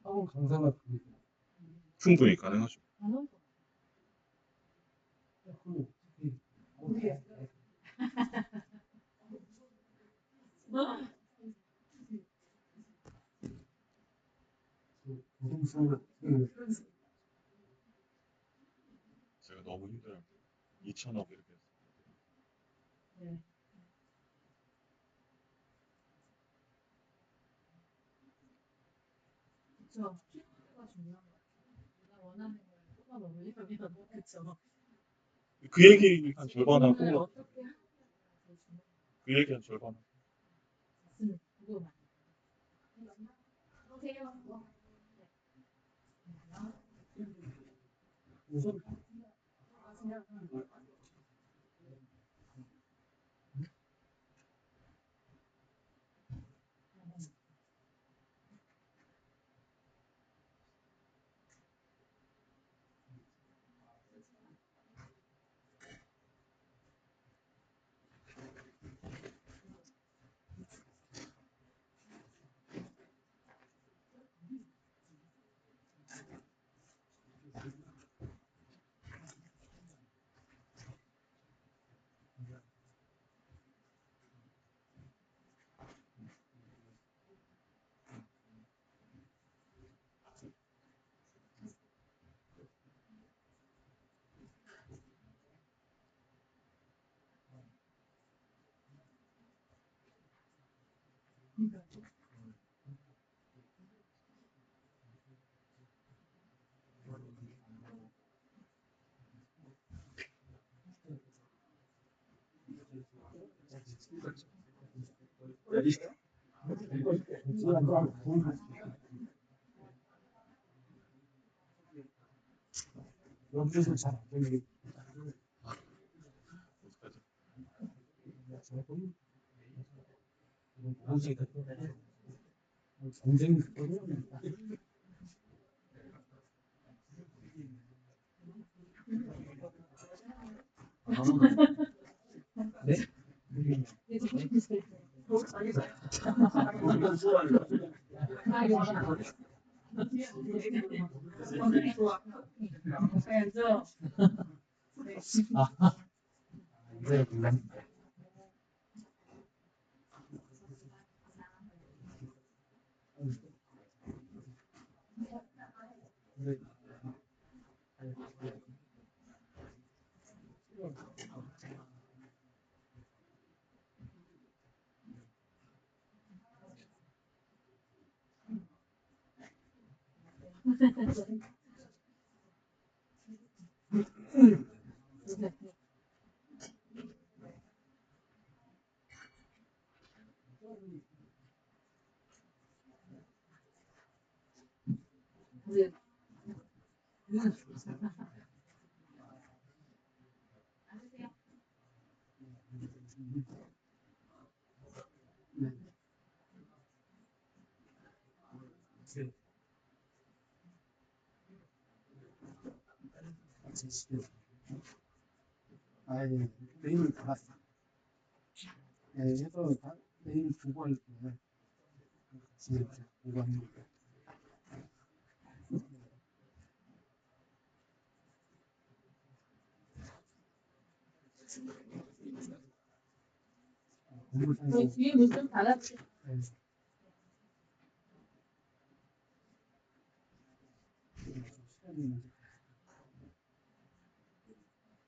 학원 강사가 충분히 가능하죠. 제가 너무 힘들어요. 2천억 이렇게. 네. 그렇죠. 필요가 중요한 것 같아요. 내가 원하는 걸 뽑아 먹으려면 그렇죠. 그 얘기 한 절반 하고 어떻게 하느냐가 제일 중요한 그 얘기 한 절반 하고. 맞습니다. 그거 맞아요. 보세요. 우선 여기서 잘안 되는 경쟁이 네? 네, 아예 내일 받았어. 네, 해서 내일 보고할 거예요. 같이 보고하는 거. 저희 뒤에 문좀 닫아주세요.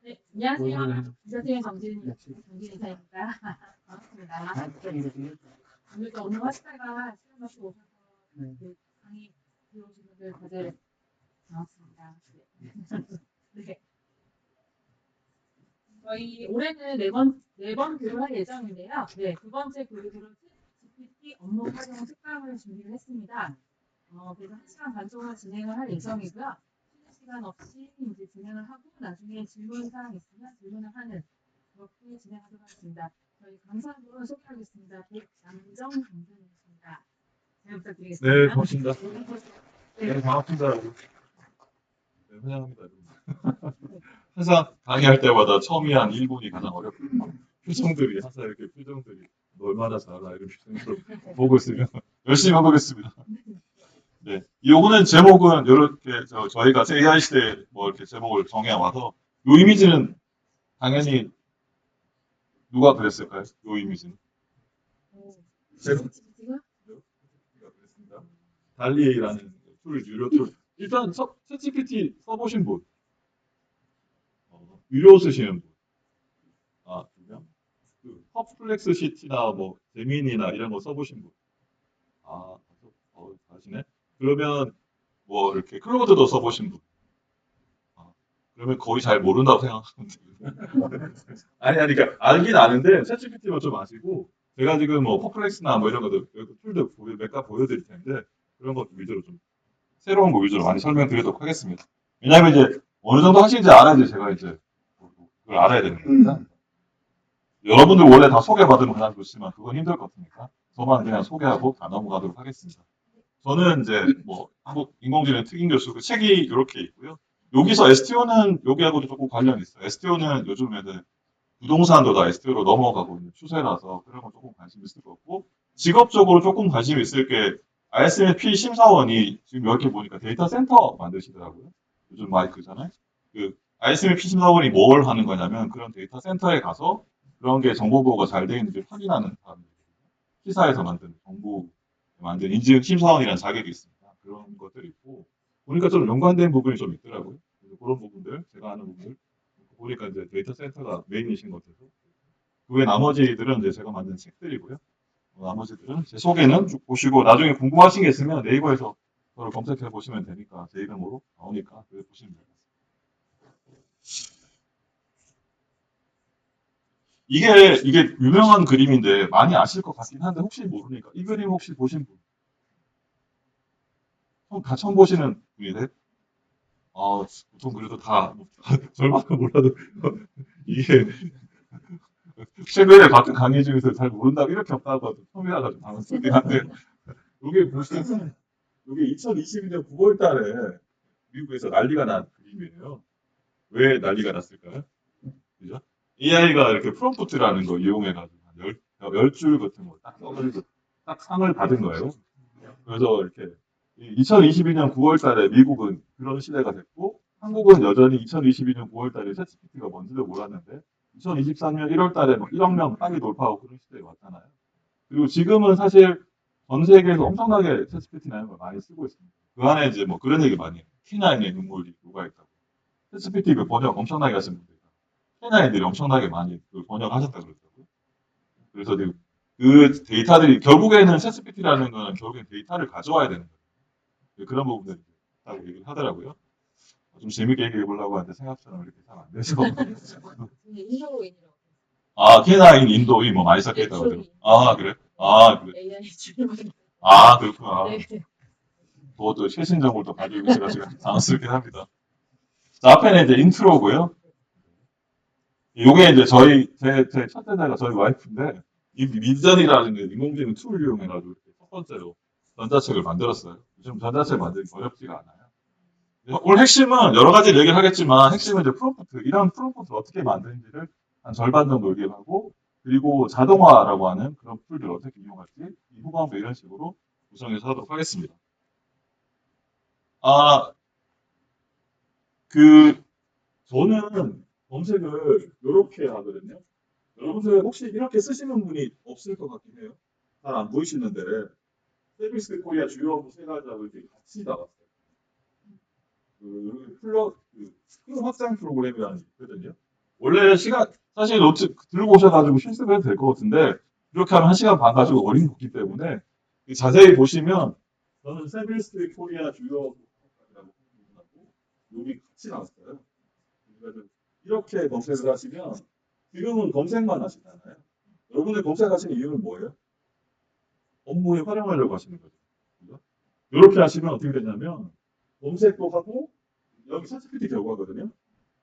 네, 안녕하세요. 기자팀의 정진이사입니다. 반갑습니다. 오늘도 업무하시다가 시간 맞고 오셔서 강의 들어오신 분들 다들 반갑습니다. 네. 저희 올해는 네 번 교육을 할 예정인데요. 네, 두 번째 교육으로 GPT 업무 활용 특강을 준비를 했습니다. 그래서 1시간 반 동안 진행을 할 예정이고요. 쉬는 시간 없이 이제 진행을 하고 나중에 질문사항 있으면 질문을 하는 그렇게 진행하도록 하겠습니다. 저희 강사분 소개하겠습니다. 백장정 강사님이십니다. 잘 부탁드리겠습니다. 네, 고맙습니다. 네, 반갑습니다. 네, 환영합니다. 항상 강의할 때마다 처음이 한 1분이 가장 어렵거든요. 표정들이 항상 이렇게 표정들이 너 얼마나 잘하나 이런 표정으로 보고 있으면 열심히 해보겠습니다. 네. 요거는 제목은 이렇게 저희가 AI 시대에 뭐 이렇게 제목을 정해와서 요 이미지는 당연히 누가 그랬을까요? 요 이미지는 제가 GPT가 그랬습니다. 달리라는 툴 유료 툴 일단 챗GPT 써보신 분 유료 쓰시는 분 두 명? 그 퍼플렉스시티나 뭐 제민이나 이런 거 써보신 분 아시네? 그러면 뭐 이렇게 클로드도 써보신 분 그러면 거의 잘 모른다고 생각하면 돼요. 아니, 그러니까 알긴 아는데 챗GPT만 좀 아시고 제가 지금 뭐 퍼플렉스나 뭐 이런 것들 툴도 몇 가 보여드릴 텐데 그런 것 위주로 좀 새로운 거 위주로 많이 설명드리도록 하겠습니다. 왜냐하면 이제 어느 정도 하시는지 알아야지 제가 이제 그걸 알아야 되는 거니까. 여러분들 원래 다 소개받으면 그냥 좋지만 그건 힘들 것 같으니까 저만 그냥 소개하고 다 넘어가도록 하겠습니다. 저는 이제 뭐 한국 인공지능 특임 교수 그 책이 이렇게 있고요. 여기서 STO는 여기하고도 조금 관련이 있어요. STO는 요즘 애들 부동산도 다 STO로 넘어가고 있는 추세라서 그런 건 조금 관심 있을 것 같고 직업적으로 조금 관심 있을 게 ISMP 심사원이 지금 이렇게 보니까 데이터 센터 만드시더라고요. 요즘 많이 그잖아요. 그 ISMP 심사원이 뭘 하는 거냐면 그런 데이터 센터에 가서 그런 게 정보 보호가 잘 되어 있는지 확인하는 사람들이거든요. 시사에서 만든 정보 만든 인증 심사원이라는 자격이 있습니다. 그런 것들이 있고 보니까 좀 연관된 부분이 좀 있더라고요. 그래서 그런 부분들 제가 아는 부분들 보니까 이제 데이터 센터가 메인이신 것 같아서 그 외 나머지들은 이제 제가 만든 책들이고요. 나머지들은 제 소개는 쭉 보시고 나중에 궁금하신 게 있으면 네이버에서 저를 검색해 보시면 되니까 제 이름으로 나오니까 그래 보시면 됩니다. 이게 유명한 그림인데 많이 아실 것 같긴 한데 혹시 모르니까 이 그림 혹시 보신 분? 다 처음 보시는 분이세요? 보통 그래도 다 절반은 몰라도 이게 최근에 같은 강의 중에서 잘 모른다고 이렇게 없다고 하도 처음이라 좀 당황스럽긴 한데 이게 보시면 이게 2022년 9월 달에 미국에서 난리가 난 그림이에요. 왜 난리가 났을까요? 그죠? AI가 이렇게 프롬프트라는 거 이용해가지고 한 10줄 같은 거 딱 써가지고 딱 상을 받은 거예요. 그래서 이렇게 2022년 9월 달에 미국은 그런 시대가 됐고 한국은 여전히 2022년 9월 달에 챗GPT가 뭔지도 몰랐는데 2023년 1월 달에 막 1억 명 빨리 돌파하고 그런 시대에 왔잖아요. 그리고 지금은 사실 전 세계에서 엄청나게 챗GPT나 이런 걸 많이 쓰고 있습니다. 그 안에 이제 뭐 그런 얘기 많이 해요. K9의 눈물이 누가 있다고. 챗GPT 그 번역 엄청나게 하신 분들. K9들이 엄청나게 많이 그 번역하셨다 그러더라고요. 그래서 그 데이터들이 결국에는 챗GPT라는 거는 결국엔 데이터를 가져와야 되는 거예요. 그런 부분들이 있다고 얘기를 하더라고요. 좀 재밌게 얘기해 보려고 하는데 생각처럼 이렇게 잘 안 돼서. 인도인이라고 K9 인도인 뭐 많이 섞여 있다고 그러더라고요. 그래? 그래. AI 줄임말. 그렇구나. 네. 그것도 최신 정보를 또 가지고 있어가 지금 당황스럽긴 합니다. 자, 앞에는 이제 인트로고요. 요게 이제 제 첫 대사가 저희 와이프인데, 이 미전이라는 게 인공지능 툴을 이용해가지고 첫 번째로 전자책을 만들었어요. 요즘 전자책 만들기 어렵지가 않아요. 오늘 핵심은 여러 가지 얘기를 하겠지만, 핵심은 이제 프롬프트, 이런 프롬프트를 어떻게 만드는지를 한 절반 정도 얘기를 하고, 그리고 자동화라고 하는 그런 툴들을 어떻게 이용할지, 이 후반부 이런 식으로 구성해서 하도록 하겠습니다. 아, 저는 검색을 이렇게 하거든요. 여러분들 혹시 이렇게 쓰시는 분이 없을 것 같긴 해요. 잘 안 보이시는데 서비스 코리아 주요 업무 세 가지하고 이렇게 같이 나왔어요. 스크롤 확장 프로그램이라는 게 있거든요. 원래 사실 노트 들고 오셔가지고 실습을 해도 될 것 같은데 이렇게 하면 1시간 반 가지고 어린 거기 때문에 자세히 보시면 저는 서비스 코리아 주요 업무라고 부분하고 여기 같이 나왔어요. 그래서 이렇게 검색을 하시면 지금은 검색만 하시잖아요. 여러분들 검색하시는 이유는 뭐예요? 업무에 활용하려고 하시는 거죠. 그죠? 이렇게 하시면 어떻게 되냐면 검색도 하고 여기 챗GPT 결과거든요.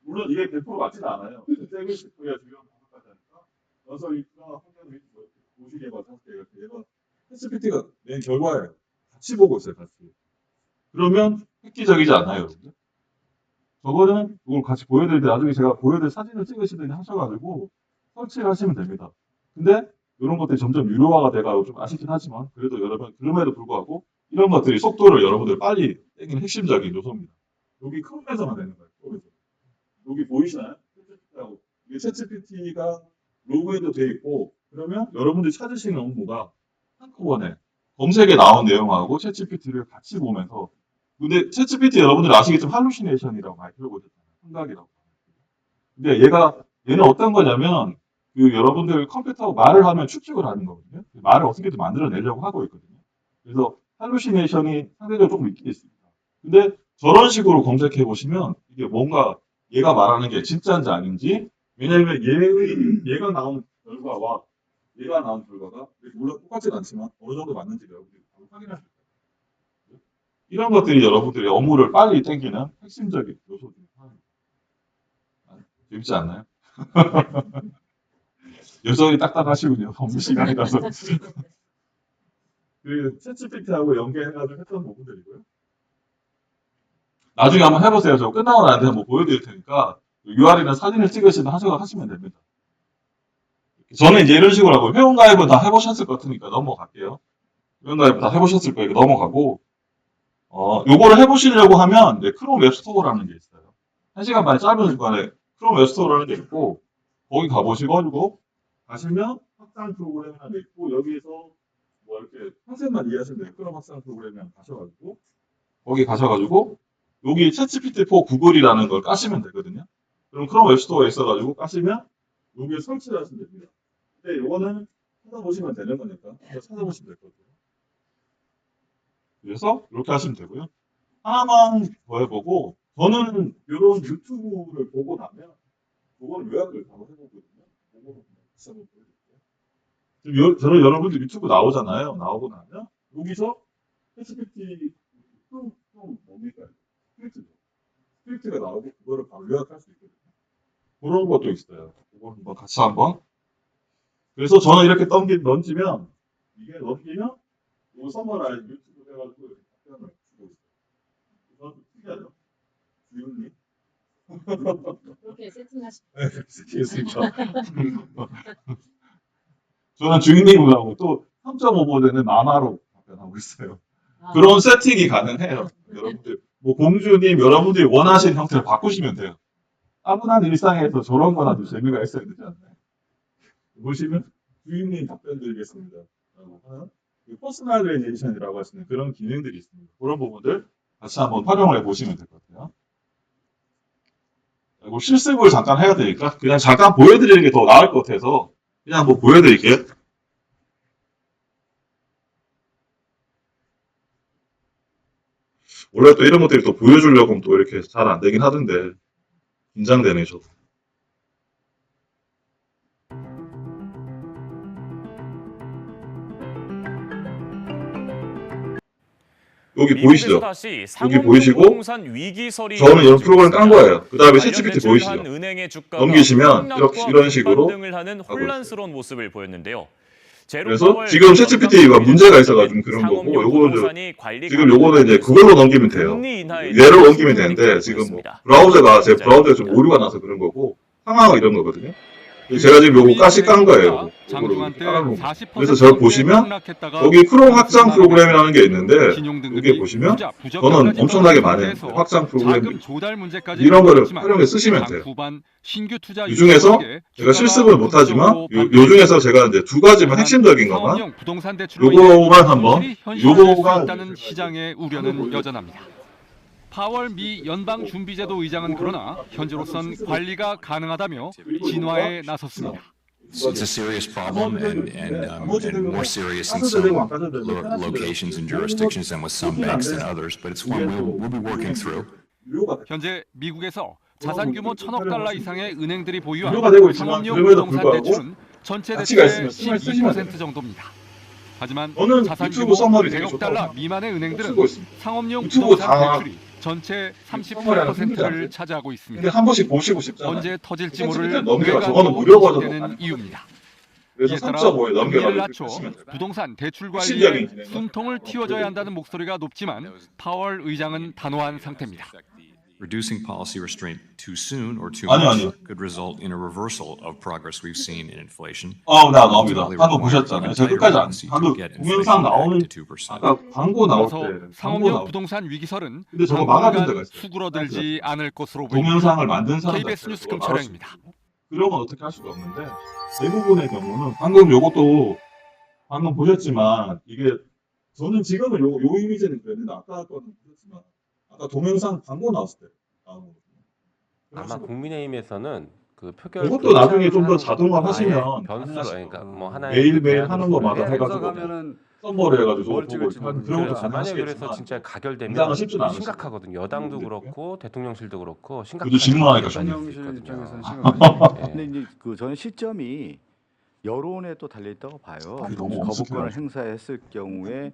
물론 이게 100% 맞지는 않아요. 세미스 코리아 주요 검색하지 않을까? 그래서 이 환경을 보시기에 봐서 얘가 챗GPT가 낸 결과예요. 같이 보고 있어요, 같이. 그러면 획기적이지 않아요, 여러분들? 저거는 이걸 같이 보여드릴 때 나중에 제가 보여드릴 사진을 찍으시더니 하셔가지고 설치를 하시면 됩니다. 근데 이런 것들이 점점 유료화가 돼가고 좀 아쉽긴 하지만 그래도 여러분 그럼에도 불구하고 이런 것들이 속도를 여러분들 빨리 땡기는 핵심적인 요소입니다. 여기 크롬에서만 되는 거예요. 크롬에서. 여기 보이시나요? 챗GPT하고 이게 챗GPT가 로그인도 돼 있고 그러면 여러분들이 찾으시는 업무가 한꺼번에 검색에 나온 내용하고 챗GPT를 같이 보면서 근데 챗GPT 여러분들 아시겠지만 할루시네이션이라고 많이 들어보셨잖아요. 환각이라고. 근데 얘는 어떤 거냐면 그 여러분들 컴퓨터하고 말을 하면 추측을 하는 거거든요. 말을 어떻게든 만들어내려고 하고 있거든요. 그래서 할루시네이션이 상대적으로 조금 있긴 있습니다. 근데 저런 식으로 검색해 보시면 이게 뭔가 얘가 말하는 게 진짜인지 아닌지 왜냐면 얘가 나온 결과와 얘가 나온 결과가 물론 똑같진 않지만 어느 정도 맞는지 여러분들이 바로 확인할 수 있어요. 이런 것들이 여러분들의 업무를 빨리 땡기는 핵심적인 요소 중에 하나입니다. 재밌지 않나요? 여전히 딱딱하시군요. 업무 시간이라서. 그 챗GPT하고 연계해가지고 했던 부분들이고요. 나중에 한번 해보세요. 저 끝나고 나한테 한번 보여드릴 테니까 UR이나 사진을 찍으시면 하시면 됩니다. 저는 이제 이런 식으로 하고 회원가입은 다 해보셨을 것 같으니까 넘어갈게요. 회원가입은 다 해보셨을 거예요. 넘어가고 요거를 해보시려고 하면 이제 크롬 웹스토어라는 게 있어요. 1시간 반 짧은 시간에 크롬 웹스토어라는 게 있고 거기 가보시고 가시면 확장 프로그램이라는 게 있고 여기에서 뭐 이렇게 컨셉만 이해하시면 돼요. 크롬 확장 프로그램이랑 가셔가지고 거기 가셔가지고 여기 챗GPT4 구글이라는 걸 까시면 되거든요. 그럼 크롬 웹스토어에 있어가지고 까시면 여기에 설치를 하시면 됩니다. 근데 요거는 찾아보시면 되는 거니까 찾아보시면 될 것 같아요. 그래서 이렇게 하시면 되고요. 하나만 더 해보고 저는 이런 유튜브를 보고 나면 그걸 요약을 바로 해보거든요. 그거를 다시 한번 보여드릴게요. 지금 저는 여러분들 유튜브 나오잖아요. 나오고 나면 여기서 챗GPT 좀 뭡니까? 스크립트가 나오고 그거를 바로 요약할 수 있거든요. 그런 것도 있어요. 그거 한번 같이 한번. 그래서 저는 이렇게 던지면 이게 넘기면 이거 서머라이즈 유튜브 해가지고 이렇게 답변을 주고 있어요. 이건 특이하죠? 주윤님. 그렇게 세팅하시면 네, 세팅했으니까. 저는 주인님하고 또 3.5보 되는 마마로 답변하고 있어요. 그런 세팅이 가능해요. 여러분들, 뭐 공주님, 여러분들이 원하시는 형태를 바꾸시면 돼요. 따분한 일상에서 저런 거라도 재미가 있어야 되지 않나요? 보시면 주인님 답변 드리겠습니다. 라고 하는 퍼스널레이제이션이라고 할 수 있는 그런 기능들이 있습니다. 그런 부분들 같이 한번 활용을 해보시면 될 것 같아요. 그리고 실습을 잠깐 해야 되니까 그냥 잠깐 보여드리는 게 더 나을 것 같아서 그냥 한번 보여드릴게요. 원래 또 이런 것들이 또 보여주려고 하면 또 이렇게 잘 안 되긴 하던데 긴장되네 저도. 여기 보이시죠? 여기 보이시고 저는 이런 프로그램 깐 거예요. 그 다음에 챗GPT 보이시죠? 넘기시면 이렇게 이런 식으로 혼란스러운 모습을 보였는데요. 그래서 지금 챗GPT가 문제가 있어가지고 그런 거고 요거는 지금 요거는 이제 그걸로 넘기면 돼요. 얘로 넘기면 되는데 지금 뭐 브라우저가 제 브라우저에 좀 오류가 나서 그런 거고 상황은 이런 거거든요. 제가 지금 요거 까시 깐 거예요. 그래서 저를 보시면 여기 크롬 확장 프로그램이라는 게 있는데 여기 보시면 저는 엄청나게 많이 했는데 확장 프로그램 이런 거를 활용해 쓰시면 돼요. 이 중에서 제가 실습을 못하지만 요 중에서 제가 이제 두 가지만 핵심적인 것만 요거만 한번 요거가 시장의 우려는 여전합니다. 파월 미 연방준비제도 의장은 그러나 현재로선 관리가 가능하다며 진화에 나섰습니다. It's a serious problem and more serious in some locations and jurisdictions and with some banks than others, but it's one we'll be working through. 현재 미국에서 자산 규모 1,000억 달러 이상의 은행들이 보유한 유료가 되고 있지만 상업용 그럼에도 부동산 불구하고 대출은 전체 가치가 대출의 있으면 쓰시면 돼요. 12% 정도입니다. 하지만 저는 자산 유튜브 규모 서머리 되게 100억 좋다고 달러 미만의 은행들은 쓰고 있습니다. 상업용 유튜브 부동산 다 대출이 전체 서머리하는 힘들지 38%를 않아요? 차지하고 근데 있습니다. 한 번씩 보시고 싶잖아요. 언제 터질지 챗GPT 모를 넘겨가 저거는 무료 버전으로 되는 가는 이유입니다. 그래서 이에 따라 3.5에 금리를 넘겨가지고 낮춰 하시면 돼요. 부동산 대출 핵심적인 관리에 기능은 숨통을 틔워줘야 한다는 목소리가 높지만 파월 의장은 단호한 상태입니다. reducing policy restraint too soon or too 아니요, much 아니요. could result in a reversal of progress we've seen in inflation. 나 나옵니다. 방금 보셨잖아요. 제가 끝까지 안 방금 동영상 나오는 아까 광고 나올 따라서 때 광고 상업용 나올 때 부동산 위기설은 근데 저거 막아준 데가 당분간 있어요. 수그러들지 않을 것으로 보입니다. 동영상을 만든 사람 KBS 뉴스금 촬영입니다. 그런 건 어떻게 할 수가 없는데 대부분의 경우는 방금 요것도 방금 보셨지만 이게 저는 지금은 요 이미지는 그랬는데 아까 거는 그렇지만 아까 동영상 광고 나왔을 때 나온 거거든요. 아마 국민의힘에서는 그 표결 이것도 나중에 좀 더 하는 자동화하시면 아예 변수로 그러니까 뭐 하나의 매일매일 그 하는 거마다 대안으로 해가지고 가면은 썸머를 해가지고 뭘 보고 찍을지 하는 모르겠어요. 그런 것도 그렇죠. 만약에 그래서 가능하시겠지만 진짜 가결되면 당장은 쉽지는 않으시죠. 심각하거든요. 여당도 그렇고 대통령실도 그렇고 심각한 그것도 실망하니까 대통령실 입장에서는 예. 근데 이제 그 저는 시점이 여론에 또 달려 있다고 봐요. 그게 너무 거부권을 엄숙해가지고. 행사했을 경우에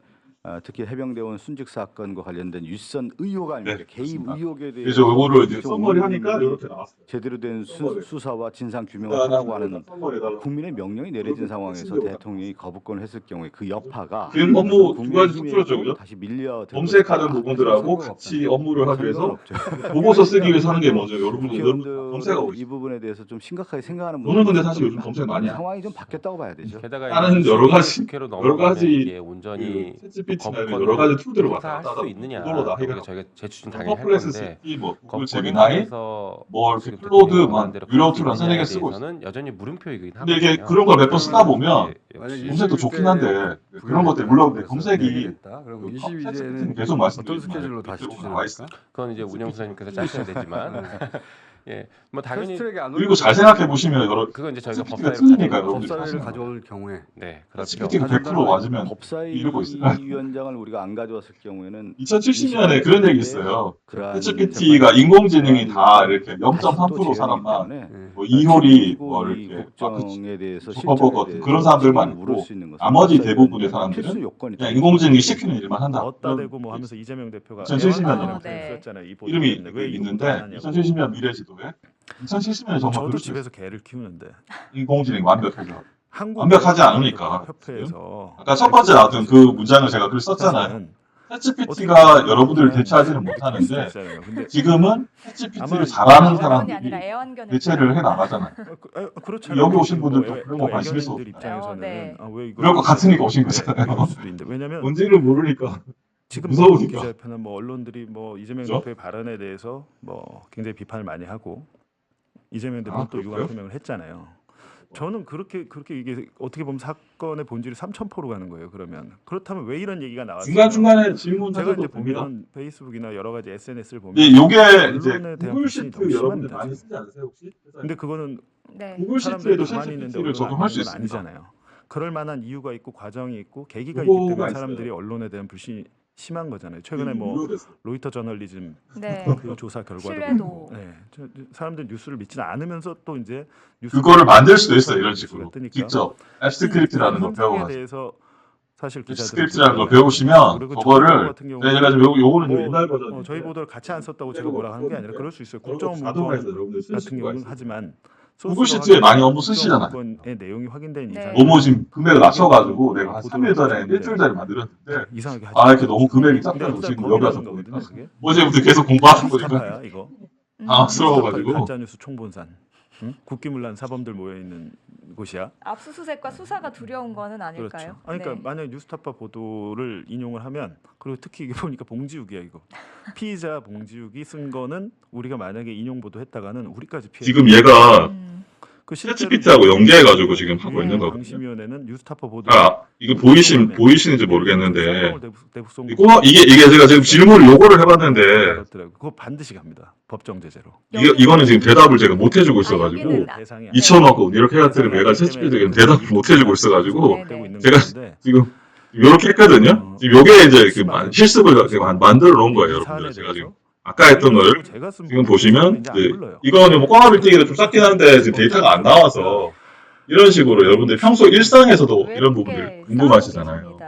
특히 해병대원 순직 사건과 관련된 윗선 의혹 아닙니까? 네, 개입 그렇습니다. 의혹에 대해서 그래서 요거를 이제 좀 썸머리 하니까 이렇게 나왔어요. 제대로 된 썸머리. 수사와 진상 규명을 하라고 하는 썸머리 해달라고. 국민의 명령이 내려진 상황에서 신경을 대통령이 거부권을 했을 경우에 그 여파가 그 업무 두 가지 국민의힘에 struktur죠, 그죠? 다시 밀려 검색하는 부분들하고 같이 업무를 하기 위해서 상관없죠. 보고서 쓰기 위해서 하는 게 먼저 여러분들 국회의원들 검색하고 이 있어요. 부분에 대해서 좀 심각하게 생각하는 저는 근데 분들이 사실 요즘 검색 많이 안 해요. 상황이 좀 바뀌었다고 봐야 되죠. 게다가 다른 이제 여러 가지- 국회로 여러 넘어가면 가지 이게 온전히 챗GPT나 거부권을 여러 가지 툴들을 왔다 행사할 갔다 수 하다 있느냐 그걸로 다 그게 해결하고 저희가 재추진 당연히 할 퍼플렉스 건데 쓰기 뭐 구글 거부권을 제미나이 통해서 뭐 이렇게 지금 클로드 대통령이 막 원하는 대로 유료 갈수 툴 한 세네 개 있느냐에 쓰고 있어요. 대해서는 여전히 물음표이긴 하거든요. 근데 이게 그런 걸 몇 번 쓰다 보면 역시 검색도 좋긴 한데 그런 것들 물론 근데 검색이 그럼 그 22제는 계속 어떤 말씀드리지만 스케줄로 다시 나와 있어요. 그건 이제 운영 소장님께서 짜셔야 되지만 예, 뭐 당연히 패스트트랙에 안 그리고 잘 생각해 보시면 여러 그건 이제 저희가 CPT가 법사위로 틀리니까 가져올 여러분들이 법사위를 사실은. 가져올 경우에 네, 그렇죠. CPT가 100% 맞으면 이러고 있어요. 법사위원장을 우리가 안 가져왔을 경우에는 2070년에 그런 얘기 있어요. 그러한 챗GPT가 인공지능이 다 이렇게 0.3% 사람만 뭐 이효리 뭐 이렇게 국정에 대해서 조커버거 실정에 그런 대해서 사람들만 물을 있고 수 있는 것은 나머지 법사위원장의 대부분의 사람들은 필수 요건이 그냥 인공지능이 시키는 일만 한다. 어따 대고 뭐 하면서 이재명 대표가 2070년 애완견이라고 네. 썼잖아요. 이 보도 이름이 때문에. 왜 이거 있는데 못하냐고. 2070년 미래지도에 2070년에 정말 저도 그럴 수 집에서 개를 키우는데 있어요. 인공지능이 완벽해서 한국 완벽하지 않으니까. 협회에서 아까 첫 번째 나왔던 그 문장을 제가 글 썼잖아요. 챗GPT가 여러분들을 대체하지는 못하는데 지금은 챗GPT를 잘하는 사람들이 아니라 애완견을 대체를 해 나가잖아요. 그렇죠. 여기 오신 분들도 그런 거 관심 있어. 애견인들 입장에서는 네. 왜 이거 그럴 것 같으니까 오신 거잖아요. 이럴 수도 있는데 왜냐면 뭔지를 모르니까 지금 무서우니까. 기자협회나 뭐 언론들이 뭐 이재명 그죠? 대표의 발언에 대해서 뭐 굉장히 비판을 많이 하고 이재명 대표 또 그럴까요? 유감 표명을 했잖아요. 저는 그렇게 이게 어떻게 보면 사건의 본질이 3000%로 가는 거예요. 그렇다면 왜 이런 얘기가 나왔어요? 중간중간에 제가 질문하셔도 이제 됩니다. 보면 페이스북이나 여러 가지 SNS를 보면 네, 요게 이제 언론에 대한 구글 불신이 시트 너무 여러분들 심합니다, 많이 지금. 쓰지 않으세요 혹시? 근데 그거는 네. 구글 사람들이 시트에도 가만히 있는데 챗GPT를 언론을 적용할 수 안 보는 건 있습니다. 아니잖아요. 그럴 만한 이유가 있고 과정이 있고 계기가 그거가 있기 때문에 있어요. 사람들이 언론에 대한 불신이 심한 거잖아요. 최근에 뭐 무료됐어요. 로이터 저널리즘 네. 그 조사 결과도 신뢰도. 그렇고, 네. 사람들 뉴스를 믿지는 않으면서 또 이제 그거를 만들 수도 있어요 이런 식으로 뜨니까. 직접 앱스크립트라는 걸 현장에 배워가지고 대해서 사실 기자들은 앱스크립트라는 걸 그렇게 배우시면 그리고 그거를 저희 같은 경우는 제가 지금 요거는 좀 뭐, 옛날 버전 저희 보도를 같이 안 썼다고 제가 뭐라 하는 게 아니라 그럴 수 있어요. 국정원문건 자동화해서 여러분들 쓸 같은 수가 경우는 있어요. 하지만 구글 시트에 많이 업무 쓰시잖아요. 국정원문건의 내용이 확인된 네. 이상 너무 지금 금액을 낮춰가지고 내가 한 3일 전에 일주일 전에 만들었는데 이상하게 하지. 아 이렇게 너무 금액이 근데 작다고 일단 지금 거기 여기 와서 나오는 보니까 거거든요, 그게. 어제부터 계속 공부하다 보니까 스타파야 이거. 당황스러워가지고 가짜뉴스 총본산. 응? 국기문란 사범들 모여 있는 곳이야. 압수수색과 수사가 두려운 거는 아닐까요? 그렇죠. 아니, 그러니까 네. 만약 뉴스타파 보도를 인용을 하면 그리고 특히 이게 보니까 봉지욱이야 이거. 피의자 봉지욱이 쓴 거는 우리가 만약에 인용 보도했다가는 우리까지 피해. 지금 얘가 그 챗GPT하고 연계해가지고 지금 하고 있는 거거든요. 방심위원회는 뉴스타파 보도. 이거 보이시는지 모르겠는데 대북송 이게 제가 지금 질문을 요거를 해봤는데 그거 반드시 갑니다. 법정 제재로. 이거는 지금 대답을 제가 못 해주고 있어가지고 여기는 대상이 2천억 원 이렇게 해가지고 얘가 챗GPT가 대답을 못 해주고 있어가지고 네. 되고 있는 제가 건데 지금 요렇게 했거든요. 지금 요게 이제 그 실습을 제가 만들어 놓은 거예요, 이 사안에 여러분들. 제가 지금 대해서 아까 했던 거를 제가 쓴 지금 부분은 보시면 이제 안 이제 불러요. 이거는 뭐 꽝화빌딩이라 좀 작긴 한데 지금 데이터가 안 나와서 이런 식으로 여러분들 평소 일상에서도 이런 부분들 궁금하시잖아요.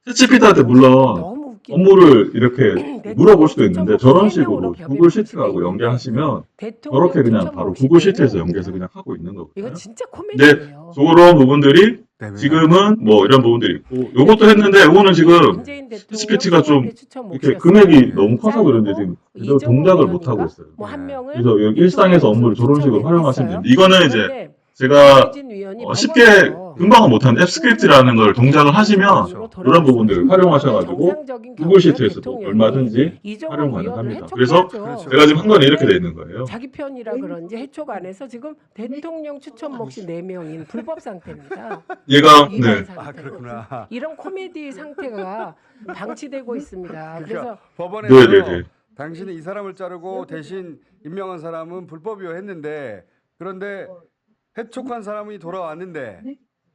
챗GPT한테 물론 너무 웃기네. 업무를 이렇게 물어볼 수도 있는데 저런 식으로 구글 시트하고 연계하시면 저렇게 그냥 바로 구글 시트에서 연계해서 그냥 하고 있는 거거든요. 이거 진짜 근데 코미디예요. 그런 부분들이 네, 지금은 뭐 이런 부분들이 있고 요것도 했는데 요거는 지금 SPT가 좀 이렇게 금액이 너무 커서 그런지 지금 제대로 동작을 못 하고 있어요. 그래서 여기 일상에서 업무를 저런 식으로 활용하시면 됩니다. 이거는 이제 제가 쉽게 금방은 못하는 앱 스크립트라는 걸 동작을 하시면 이런 부분들을 활용하셔가지고 구글 시트에서도 얼마든지 활용 가능합니다. 그래서 제가 지금 한 건 이렇게 돼 있는 거예요. 자기 편이라 그런지 해촉 안에서 지금 대통령 추천 몫이 4명인 불법 상태입니다. 얘가 위반 네. 상태. 그렇구나. 이런 코미디 상태가 방치되고 있습니다. 그래서 그러니까 법원에서 네네네. 당신이 이 사람을 자르고 대신 임명한 사람은 불법이요 했는데 그런데 해촉한 사람이 돌아왔는데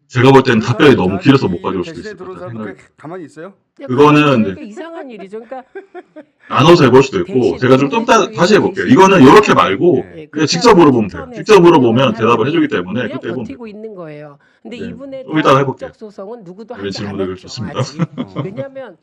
제가 볼 때는 답변이 너무 길어서 못 가져올 수도 대신에 있을 것 들어온 같아요. 사람도 꽤 가만히 있어요? 그거는 그러니까 이상한 일이죠. 그러니까 나눠서 해볼 수도 있고 제가 좀 다시 해볼게요. 이거는 이렇게 말고 그냥 직접 물어보면 돼요. 직접 물어보면 대답을 해주기 때문에 그냥 그때 해보면 버티고 있는 거예요. 근데 네. 이분에 좀 이따가 대한 해볼게요. 법적 소송은 누구도 이런 하지 질문들 않았죠. 좋습니다. 아직. 왜냐하면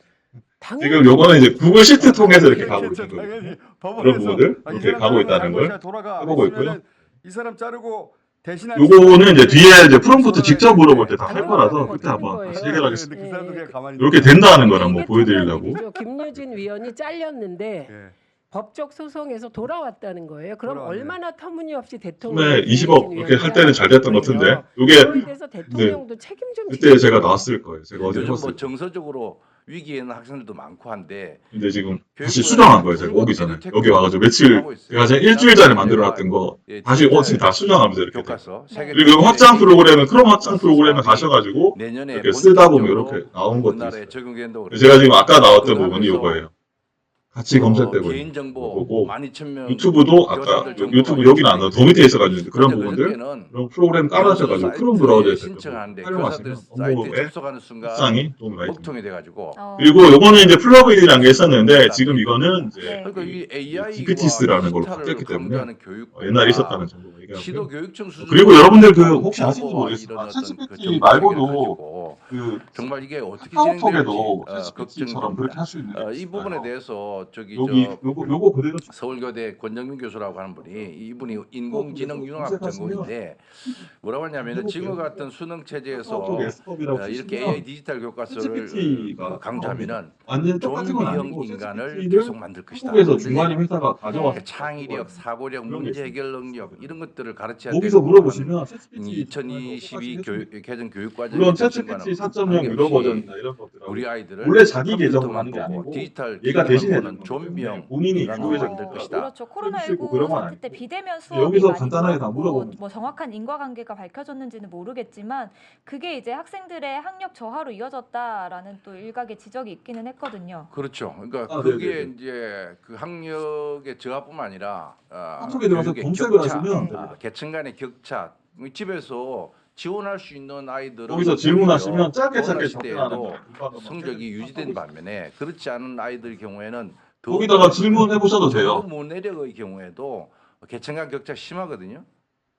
지금 요거는 이제 구글 시트 통해서 이렇게 가고 있는 거예요. 당연히 그런 부분들 아, 이 이렇게 사람 가고 자르고 있다는 걸 잘못이야, 돌아가. 해보고 있으면은 있고요. 이 사람 자르고 대신할 요거는 이제 뒤에 이제 사람은 프롬프트 직접 물어볼 때 다 할 당연히 거라서 버티는 그때 한번 거예요. 다시 해결하겠습니다. 그 사람도 그냥 가만히 이렇게 있는 된다는 걸 이게 한번 특이한 보여드리려고. 일이죠. 김유진 위원이 잘렸는데 거예요. 예. 법적 소송에서 돌아왔다는 거예요. 그럼 돌아왔네요. 얼마나 터무니없이 처음에 대통령이 20억 이렇게 할 때는 잘 됐던 것 같은데 요게 이거에 대해서 대통령도 책임 좀 그때 제가 나왔을 거예요. 제가 어제 요즘 해봤을 뭐 때. 정서적으로 위기에 있는 학생들도 많고 한데 근데 지금 다시 교육부는 수정한 거예요. 제가 오기 전에 에듀테크 여기 와가지고 며칠 하고 있어요. 제가 지금 일주일 전에 만들어놨던 거 다시 지금 다 수정하면서 이렇게 돼요. 교과서 세계 그리고 확장 프로그램은 크롬 확장 프로그램에 가셔가지고 내년에 이렇게 쓰다 보면 이렇게 나온 것도 우리나라에 있어요. 적용된다고 제가 지금 아까 나왔던 그거 부분이 하면서 이거예요. 같이 검색되고 있는 개인정보 거고 12,000명 유튜브도 아까 유튜브 여기는 안 나와 더 밑에 있어가지고 그런 부분들 그런 프로그램 깔아셔가지고 크롬 브라우저에서 신청하는데 활용하시면 교사들 사이트에 업무에 접속하는 순간 확장이 도움이 많이 됩니다. 먹통이 돼가지고 그리고 요거는 이제 플러그인이라는 게 있었는데 지금 이거는 이제 그러니까 이 AI와 GPTs라는 걸로 바뀌었기 때문에 교육 옛날에 있었다는 정보가 시도 얘기하고요. 교육청 수준 그리고 여러분들 그 혹시 아시는지 모르겠지만 챗GPT 말고도 그 정말 이게 어떻게 카카오톡에도 진행될지 챗GPT처럼 그렇게 할 수 있는 게 이 있어요. 부분에 대해서 저기 여기 저 요거 그대로 서울교대 권정민 교수라고 하는 분이 이분이 인공지능 융합 검색하시면 전공인데 뭐라고 하냐면은 지금 같은 수능 체제에서 카카오톡 S컵이라고 이렇게 치시면 AI 디지털 교과서를 챗GPT가 강조하면은 완전 똑같은 건 좀비형 아니고 인간을 챗GPT를 계속 만들 것이다. 한국에서 중간에 회사가 가져와서 창의력, 사고력, 그런 게 문제 해결 능력 이런 것들을 가르쳐야 거기서 되고 물어보시면 챗GPT 2022 개정 교육과정 물론 챗GPT 4.0 유료 버전이나 이런 것들하고 우리 아이들을 원래 자기 컴퓨터만 계정을 하는 게 보고 아니고 디지털 얘가 대신해 보는 좀비형 본인이 인간을 유도해서 만들 것이다. 그렇죠. 해주시고 코로나19 그런 건 사태 때 아니고. 비대면 수업이 여기서 많이 간단하게 다 늘었고 물어보면 뭐 정확한 인과관계가 밝혀졌는지는 모르겠지만 그게 이제 학생들의 학력 저하로 이어졌다라는 또 일각의 지적이 있기는 했거든요. 그렇죠. 그러니까 아, 그게 네네네. 이제 그 학력의 저하뿐만 아니라 카톡에 들어가서 교육의 검색을 격차, 하시면 됩니다. 계층 간의 격차. 집에서 지원할 수 있는 아이들은 거기서 질문하시면 짧게 코로나 짧게 시대에도 답변하는 거. 성적이 유지된 반면에 그렇지 않은 아이들 경우에는 더 거기다가 질문해 보셔도 돼요. 정보 문해력의 경우에도 계층 간 격차 심하거든요.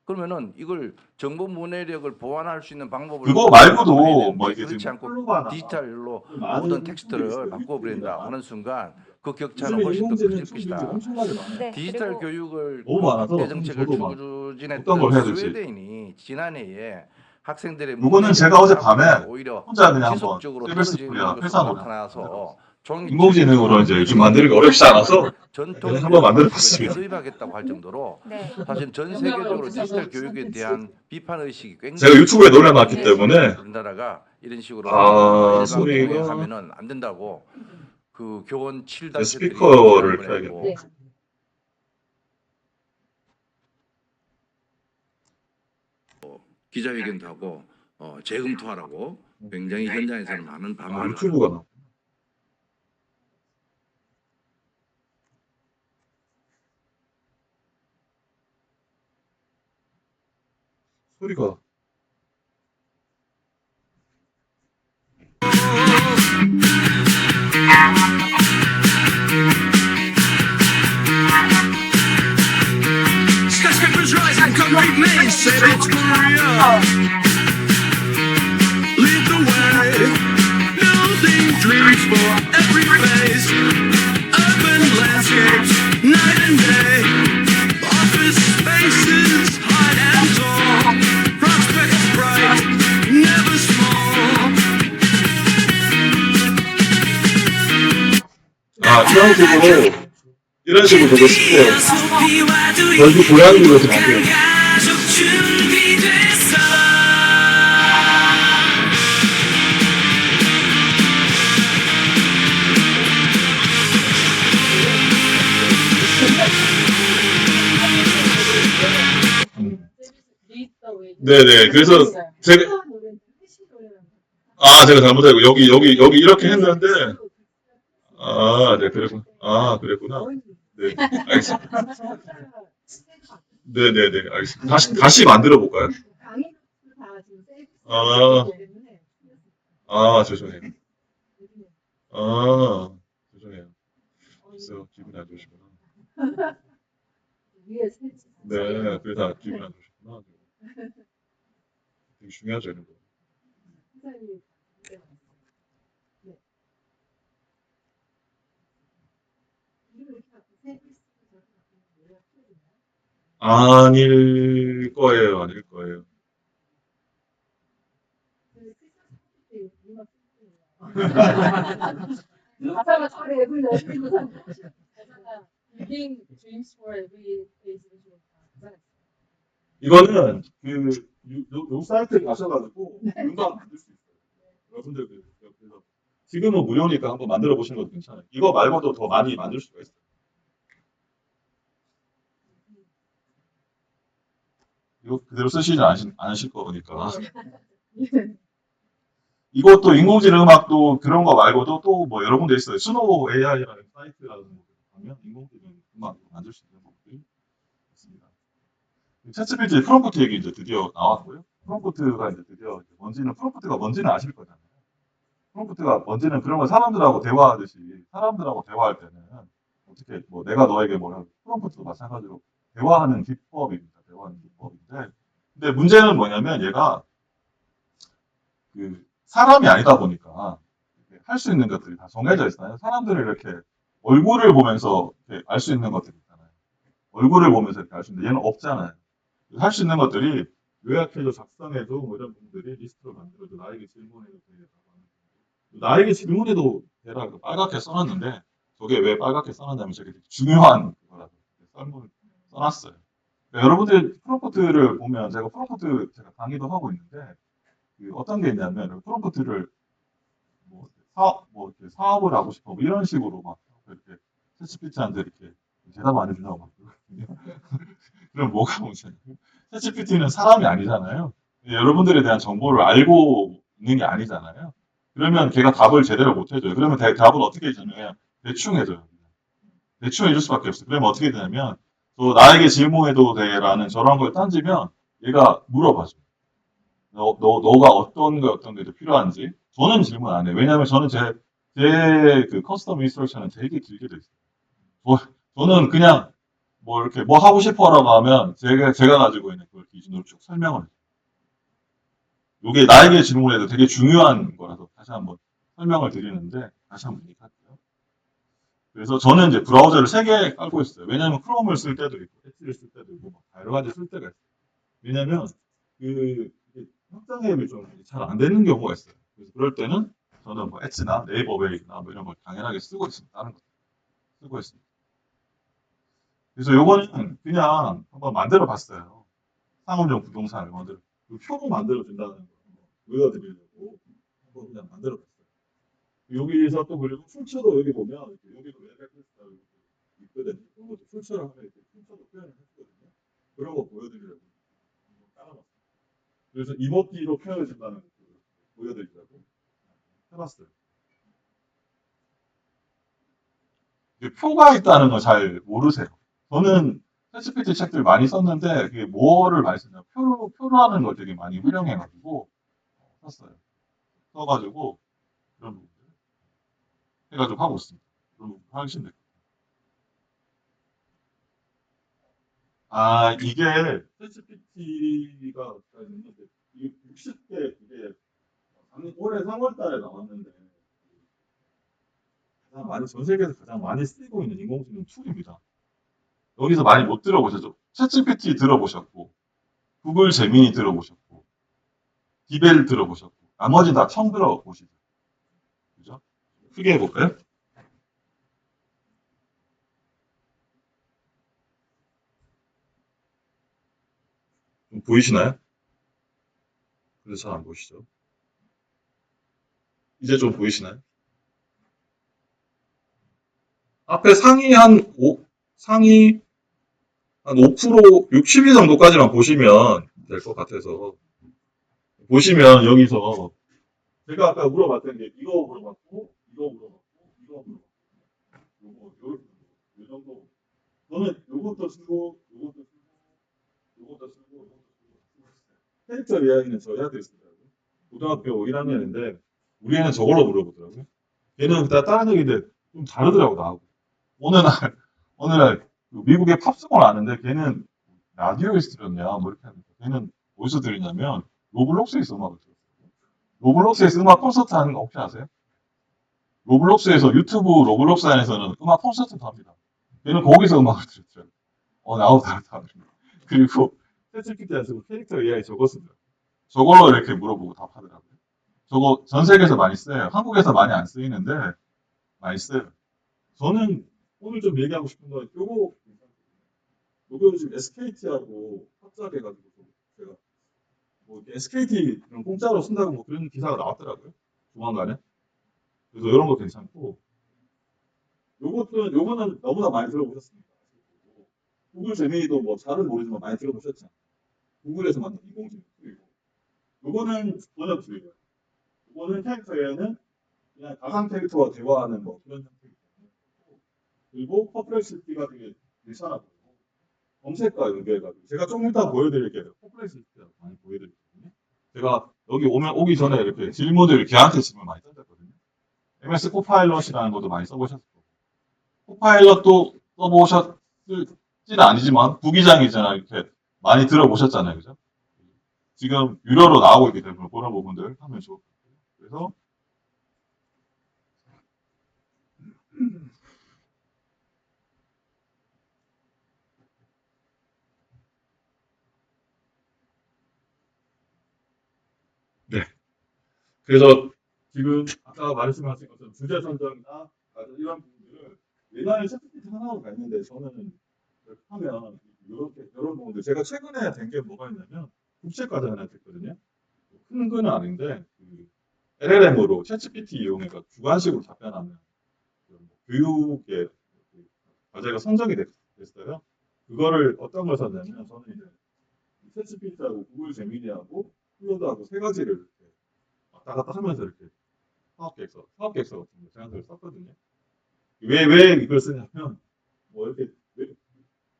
그러면은 이걸 정보 문해력을 보완할 수 있는 방법을 그거 말고도 보여야 뭐 이게 되는데 그렇지 지금 않고 플로바나 디지털로 많은 모든 텍스트를 분들이 바꿔버린다 하는 순간 그 격차는 요즘에 훨씬 더 인공지능 커질 툴들이 것이다. 엄청나게 많아요. 네, 디지털 그리고 교육을 너무 많아서 확대 정책을 저도 막 추진했던 어떤 걸 해야 될지. 스웨덴이 지난해에 학생들의 요거는 제가 어제 밤에 오히려 혼자 그냥 한번 지속적으로 세베스 떨어지는 풀이나 것으로 회사로 나타나서 종이 인공지능으로 이제 요즘 만들기가 어렵지 않아서 전통 한번 만들어봤습니다. 대도입하겠다고 할 정도로 네. 사실 전 세계적으로 디지털 교육에 대한 비판 의식이 굉장히 제가 유튜브에 놀려놨기 때문에 우리나라가 이런 식으로 소리가 하면은 안 된다고 그 교원 7단체들이 스피커를 켜야겠네. 네. 기자회견도 하고 재검토하라고 굉장히 현장에서는 많은 반발을 유튜브가 나. 소리가 Skyscrapers rise and concrete maze, say it's Korea. Lead the way, building dreams for every phase. Urban landscapes, night and day. Office spaces, high and tall. Prospects bright, never small. 이런 식으로 되게 쉽게요. 결국 고양이 그러시면 안 돼요. 네네. 그래서 제가 제가 잘못 알고 여기 이렇게 했는데 네 그랬구나. 네 알겠습니다. 네네네 알겠습니다. 다시 만들어 볼까요? 죄송해요. 죄송해요. 그래서 기분이 안 좋으시구나. 네, 그래서 기분이 안 좋으시구나. 되게 중요하죠, 이런 거. 아닐 거예요, 아닐 거예요. 이거는 요 사이트에 가셔가지고 금방 만들 수 있어요. 여러분들 그래서 지금은 무료니까 한번 만들어 보시는 것도 괜찮아요. 이거 말고도 더 많이 만들 수가 있어요. 이거 그대로 쓰시지 않으실 거니까. 이것도 인공지능 음악도 그런 거 말고도 또 뭐 여러 군데 있어요. 스노우 AI라는 사이트라는 거 보면 인공지능 음악 만들 수 있는 것들이 있습니다. 챗GPT 프롬프트 얘기 이제 드디어 나왔고요. 프롬프트가 이제 드디어 프롬프트가 뭔지는 아실 거잖아요. 프롬프트가 뭔지는 그런 거 사람들하고 대화하듯이 사람들하고 대화할 때는 어떻게 뭐 내가 너에게 뭐라고 프롬프트도 마찬가지로 대화하는 기법입니다. 대화하는 기법인데 근데 문제는 뭐냐면 얘가 그 사람이 아니다 보니까 할 수 있는 것들이 다 정해져 있어요. 사람들을 이렇게 얼굴을 보면서 알 수 있는 것들이 있잖아요. 얼굴을 보면서 이렇게 알 수 있는데 얘는 없잖아요. 할 수 있는 것들이 요약해서 작성해도 뭐 이런 분들이 리스트로 만들어도 나에게 질문해도 되라고 하는 나에게 질문해도 되라고 빨갛게 써놨는데 저게 왜 빨갛게 써놨냐면 저게 되게 중요한 거라서 설문을 써놨어요. 그러니까 여러분들 프롬프트를 보면 제가 프롬프트 제가 강의도 하고 있는데 어떤 게 있냐면 프롬프트를 이렇게 사업을 하고 싶어 뭐 이런 식으로 막 이렇게 챗GPT한테 이렇게 대답 안 해주냐고 막 그러거든요. 그럼 뭐가 문제냐면 챗GPT는 사람이 아니잖아요. 여러분들에 대한 정보를 알고 있는 게 아니잖아요. 그러면 걔가 답을 제대로 못 해줘요. 그러면 답을 어떻게 해주냐면 대충 해줘요. 대충 해줄 수밖에 없어요. 그러면 어떻게 되냐면 또 나에게 질문해도 돼라는 저런 걸 던지면 얘가 물어봐줘요. 너가 어떤 게 더 필요한지. 저는 질문 안 해요. 왜냐하면 저는 제 그 커스텀 인스트럭션은 되게 길게 돼 있어요. 저는 그냥 뭐 이렇게 뭐 하고 싶어라고 하면 제가 가지고 있는 그걸 기준으로 쭉 설명을 해요. 이게 나에게 질문해도 되게 중요한 거라서 다시 한번 설명을 드리는데 다시 한번 얘기할게요. 그래서 저는 이제 브라우저를 3개 깔고 있어요. 왜냐하면 크롬을 쓸 때도 있고 엣지를 쓸 때도 있고 여러 가지 쓸 때가 있어요. 왜냐하면 확장 앱이 좀 잘 안 되는 경우가 있어요. 그래서 그럴 때는 저는 뭐 엣지나 네이버 웨이나 뭐 이런 걸 당연하게 쓰고 있습니다. 다른 거 쓰고 있습니다. 그래서 요거는 그냥 한번 만들어 봤어요. 상업용 부동산을 표로 만들어 준다는 거 보여드리려고 한번 그냥 만들어 봤어요. 여기서 또 그리고 출처도 여기 보면 여기도 웹에프리스가 있거든요. 그것도 출처를 하면 이렇게 출처도 표현을 했거든요. 그런 거 보여드리려고 한번 깔아봤어요. 그래서 이모티로 표현해 준다는 거 보여드리려고 해봤어요. 표가 있다는 거 잘 모르세요. 저는 챗GPT 책들 많이 썼는데 그게 뭐를 많이 쓰냐 표라는 걸 되게 많이 활용해가지고 썼어요. 써가지고 그런 부분들 해가지고 하고 있습니다. 그럼 하시면 돼요. 이게 챗GPT가 있는데 60개 이게 올해 3월달에 나왔는데 전 세계에서 가장 많이 쓰이고 있는 인공지능 툴입니다. 여기서 많이 못 들어보셨죠? 챗GPT 들어보셨고, 구글 제미니 들어보셨고, 디벨 들어보셨고, 나머지 다 처음 들어보시죠? 그죠? 크게 해볼까요? 보이시나요? 그래서 잘 안 보이시죠? 이제 좀 보이시나요? 앞에 상위 한 5, 상위 한 5%, 60위 정도까지만 보시면 될 것 같아서. 보시면 여기서 제가 아까 물어봤던 게 이거 물어봤고, 이거 물어봤고, 이거 물어봤고, 요 정도. 저는 요것도 쓰고, 요것도 쓰고, 요것도 쓰고, 요것도 쓰고. 캐릭터 이야기는 저희한테 쓰더라고요. 고등학교 1학년인데, 우리 애는 저걸로 물어보더라고요. 걔는 그때 다른 얘기인데 좀 다르더라고, 나하고. 어느 날, 미국의 팝송을 아는데, 걔는 라디오에서 들었냐, 뭐 이렇게 하니까. 걔는 어디서 들었냐면, 로블록스에서 음악을 들었어요. 로블록스에서 음악 콘서트 하는 거 혹시 아세요? 로블록스에서 유튜브 로블록스 안에서는 음악 콘서트도 합니다. 걔는 거기서 음악을 들었죠. 나하고 다르다. 그리고 챗GPT에서 캐릭터 AI 저거 쓰더라고요. 저걸로 이렇게 물어보고 답하더라고요. 저거 전 세계에서 많이 써요. 한국에서 많이 안 쓰이는데 많이 써요. 저는 오늘 좀 얘기하고 싶은 건 요거 지금 SKT하고 합작해가지고 제가 뭐 SKT 공짜로 쓴다고 뭐 그런 기사가 나왔더라고요. 조만간에. 그래서 이런 거 괜찮고 요거는 너무나 많이 들어보셨습니다. 구글 제미니도 뭐 잘은 모르지만 많이 들어보셨죠. 구글에서 만든 인공지능 툴이고 요거는 번역 툴이에요. 요거는 캐릭터에는 그냥 가상 캐릭터와 대화하는 뭐 그런 형태이기 때문에 그리고 퍼플렉시티가 되게 괜찮아 보이고 검색과 연계해가지고 제가 좀 이따 보여드릴게요. 퍼플렉시티가 많이 보여드릴 거거든요. 제가 여기 오기 전에 이렇게 질문을 걔한테 질문 많이 던졌거든요. MS 코파일럿이라는 것도 많이 써보셨을 거고 코파일럿도 써보셨을지는 아니지만 부기장이잖아요. 이렇게 많이 들어보셨잖아요. 그죠? 지금 유료로 나오고 있기 때문에 그런 부분들 하면 좋을 것 같아요. 그래서 네. 그래서 지금 아까 말씀하신 것처럼 주제 선정이나 이런 부분들을 예전에 챗GPT 하나로 갔는데 저는 이렇게 하면 이런 부분들 제가 최근에 된 게 뭐가 있냐면 국제과제 하나 됐거든요. 큰 거는 아닌데 LLM으로 챗GPT 이용해서 주관식으로 답변하면 교육의 과제가 선정이 됐어요. 그거를 어떤 걸 썼냐면 저는 이제 챗GPT하고 구글 제미니하고 클로드하고 세 가지를 이렇게 왔다 갔다 하면서 이렇게 사업계획서 같은 거 제안서를 썼거든요. 왜 이걸 쓰냐면 뭐 이렇게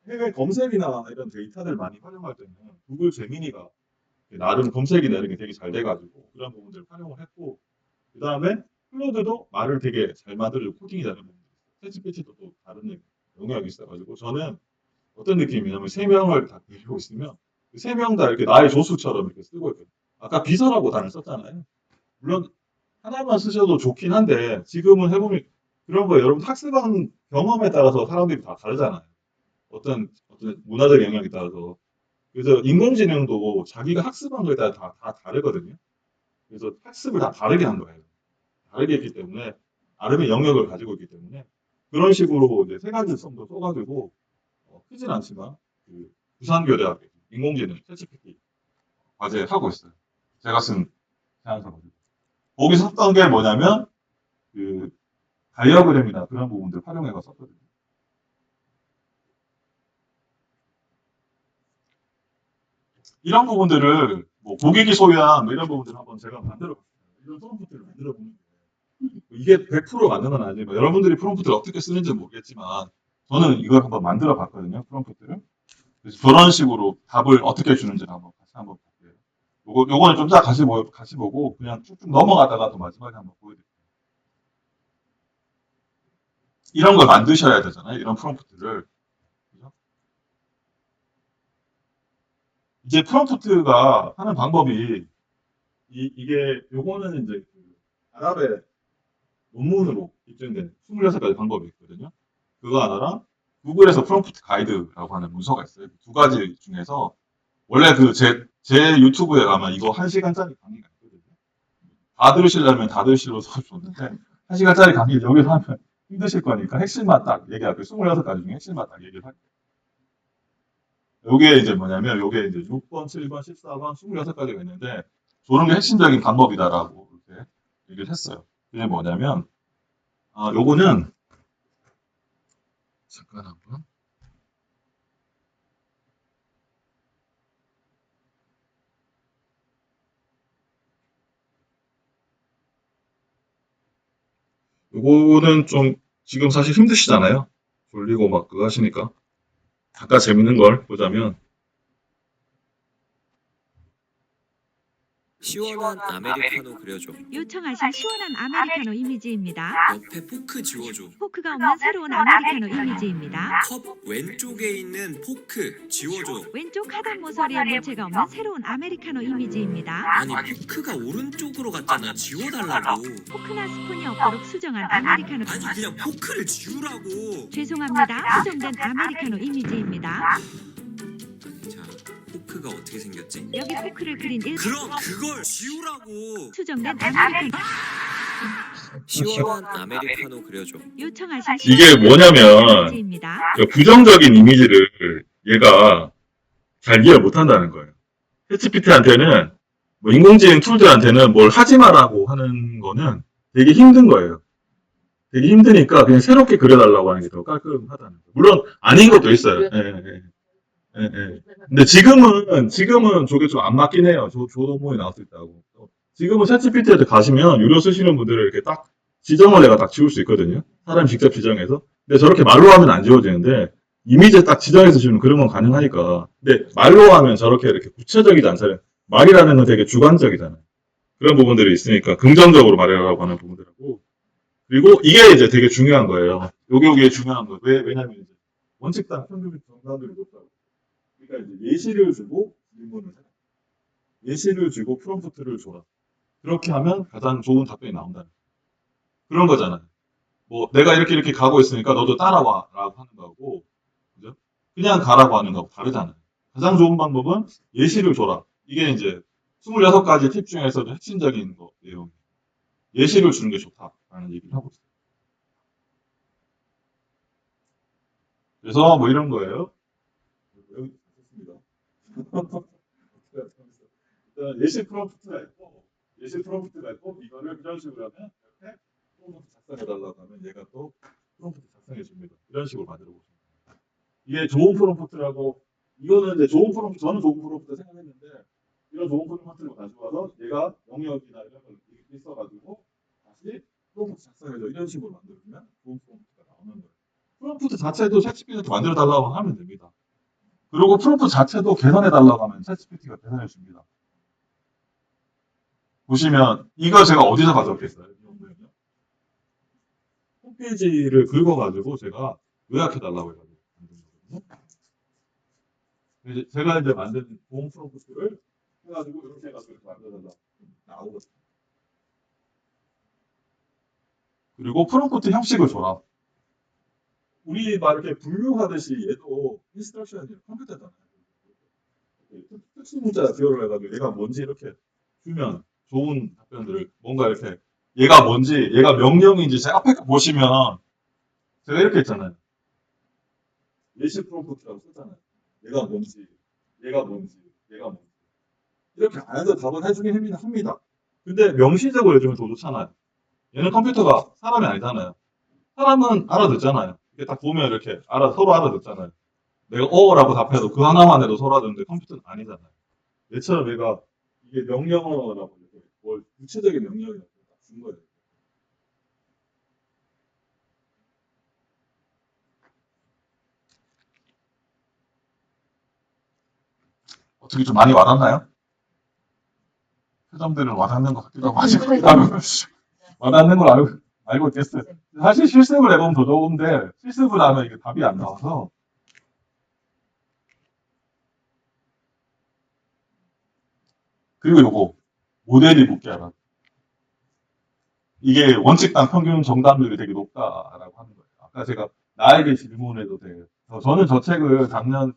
해외 검색이나 이런 데이터들 많이 활용할 때는 구글 제미니가 나름 검색이나 이런 게 되게 잘 돼가지고 그런 부분들을 활용을 했고 그 다음에 클로드도 말을 되게 잘 만들어주고 코딩이 되는 부분이 있어요. 챗GPT도 또 다른 영역이 있어가지고 저는 어떤 느낌이냐면 세 명을 다 데리고 있으면 세 명 다 이렇게 나의 조수처럼 이렇게 쓰고 있거든요. 아까 비서라고 단을 썼잖아요. 물론 하나만 쓰셔도 좋긴 한데 지금은 해보면 그런 거예요. 여러분 학습하는 경험에 따라서 사람들이 다 다르잖아요. 어떤 문화적 영역에 따라서. 그래서 인공지능도 자기가 학습한 거에 따라 다 다르거든요. 그래서 학습을 다 다르게 한 거예요. 다르게 했기 때문에 나름의 영역을 가지고 있기 때문에 그런 식으로 이제 세 가지 성도 써가지고 크진 않지만 부산교대학 인공지능 챗GPT 과제 하고 있어요. 제가 쓴 제안서거든요. 거기서 썼던 게 뭐냐면 다이어그램이나 그런 부분들 활용해서 썼거든요. 이런 부분들을 뭐 고객이 소유한 뭐 이런 부분들을 한번 제가 만들어봤어요. 이런 프롬프트를 만들어보는 이게 100% 맞는 건 아니지만 여러분들이 프롬프트를 어떻게 쓰는지 모르겠지만 저는 이걸 한번 만들어 봤거든요. 프롬프트를. 그래서 저런 식으로 답을 어떻게 주는지를 한번 같이 한번 볼게요. 요거는 좀 더 같이 보고 그냥 쭉쭉 넘어가다가 또 마지막에 한번 보여드릴게요. 이런 걸 만드셔야 되잖아요. 이런 프롬프트를. 그죠? 이제 프롬프트가 하는 방법이 이게 요거는 이제 아랍의 논문으로 입증된 26가지 방법이 있거든요. 그거 하나랑 구글에서 프롬프트 가이드라고 하는 문서가 있어요. 두 가지 중에서 원래 제 유튜브에 가면 이거 1시간짜리 강의가 있거든요. 다 들으시려면 다 들으시러서 좋는데 1시간짜리 강의를 여기서 하면 힘드실 거니까 핵심만 딱 얘기할게요. 26가지 중에 핵심만 딱 얘기를 할게요. 요게 이제 뭐냐면 요게 이제 6번, 7번, 14번, 26가지가 있는데 조는 게 핵심적인 방법이다라고 이렇게 얘기를 했어요. 그게 뭐냐면 요거는 잠깐 한번 요거는 좀 지금 사실 힘드시잖아요. 졸리고 막 그거 하시니까. 아까 재밌는 걸 보자면 시원한 아메리카노 그려줘. 요청하신 시원한 아메리카노 이미지입니다. 옆에 포크 지워줘. 포크가 없는 새로운 아메리카노 이미지입니다. 컵 왼쪽에 있는 포크 지워줘. 왼쪽 하단 모서리에 물체가 없는 새로운 아메리카노 이미지입니다. 아니 포크가 오른쪽으로 갔잖아. 지워달라고. 포크나 스푼이 없도록 수정한 아메리카노. 아니 그냥 포크를 지우라고. 죄송합니다. 수정된 아메리카노 이미지입니다. 자 포크가 어떻게 생겼지? 여기 포크를 그린 그럼 그걸 지우라고. 수정된 아메리카노. 시원한 아메리카노 그려줘. 요청하신 이게 시원한 뭐냐면 이미지입니다. 그 부정적인 이미지를 얘가 잘 이해를 못한다는 거예요. 챗GPT한테는 뭐 인공지능 툴들한테는 뭘 하지 마라고 하는 거는 되게 힘든 거예요. 되게 힘드니까 그냥 새롭게 그려달라고 하는 게 더 깔끔하다는 거예요. 물론 아닌 것도 있어요. 근데 지금은 저게 좀 안 맞긴 해요. 조동모에 나올 수 있다고. 지금은 챗GPT한테 가시면 유료 쓰시는 분들을 이렇게 딱 지정을 내가 딱 지울 수 있거든요. 사람이 직접 지정해서. 근데 저렇게 말로 하면 안 지워지는데 이미지에 딱 지정해서 지우면 그런 건 가능하니까. 근데 말로 하면 저렇게 이렇게 구체적이지 않잖아요. 말이라는 건 되게 주관적이잖아요. 그런 부분들이 있으니까 긍정적으로 말하라고 하는 부분들하고. 그리고 이게 이제 되게 중요한 거예요. 요게 중요한 거예요. 왜냐면 이제 원칙당 평균 정답률이 높다고. 그러니까 이제 예시를 주고 질문을 해. 예시를 주고 프롬프트를 줘라. 그렇게 하면 가장 좋은 답변이 나온다는 거예요. 그런 거잖아요. 뭐 내가 이렇게 가고 있으니까 너도 따라와라고 하는 거고, 그죠? 그냥 가라고 하는 거하고 다르잖아요. 가장 좋은 방법은 예시를 줘라. 이게 이제 26가지 팁 중에서도 핵심적인 거 내용. 예시를 주는 게 좋다라는 얘기를 하고 있어요. 그래서 뭐 이런 거예요. 여기 있습니다. 일단 예시 프롬프트가 있고, 이거를 이런 식으로 하면 이렇게 프롬프트 작성해달라고 하면 얘가 또 프롬프트 작성해 줍니다. 이런 식으로 만들어 보시면 됩니다. 이게 좋은 프롬프트라고, 이거는 이제 좋은 프롬프트, 저는 좋은 프롬프트 생각했는데, 이런 좋은 프롬프트를 가져와서 얘가 영역이나 이런 걸 있어가지고 다시 프롬프트 작성해서 이런 식으로 만들면 좋은 프롬프트가 나오는 거예요. 프롬프트 자체도 챗GPT한테 만들어 달라고 하면 됩니다. 그리고 프롬프트 자체도 개선해 달라고 하면 챗GPT가 개선해 줍니다. 보시면 이거 제가 어디서 가져왔겠어요? 홈페이지를 긁어가지고 제가 요약해 달라고 해가지고 만든 거거든요. 제가 이제 만든 보험 프롬프트를 해가지고 이렇게 해가지고 만들어달라고 나오거든요. 그리고 프롬프트 형식을 줘라. 우리 막 이렇게 분류하듯이 얘도 인스트럭션이 컴퓨터잖아요. 특수 문자 기호를 해가지고 얘가 뭔지 이렇게 주면 좋은 답변들을 뭔가 이렇게 얘가 뭔지, 얘가 명령인지 제 앞에 보시면 제가 이렇게 했잖아요. 예시 프롬프트라고 썼잖아요. 얘가 뭔지. 이렇게 안 해도 답은 해주긴 합니다. 근데 명시적으로 해주면 더 좋잖아요. 얘는 컴퓨터가 사람이 아니잖아요. 사람은 알아듣잖아요. 이렇게 딱 보면 이렇게 서로 알아듣잖아요. 내가 라고 답해도 그 하나만 해도 서로 알아듣는데 컴퓨터는 아니잖아요. 얘처럼 얘가 이게 명령어라고 이렇게 뭘 구체적인 명령이라고 준 거예요. 어떻게 좀 많이 와닿나요? 표정들은 와닿는 것 같기도 하고 와닿는 걸 알고 있겠어요. 사실 실습을 해보면 더 좋은데 실습을 하면 이게 답이 안 나와서 그리고 요거 모델이 묻기하라. 이게 원칙당 평균 정답률이 되게 높다라고 하는 거예요. 아까 제가 나에게 질문해도 돼요. 저는 저 책을 작년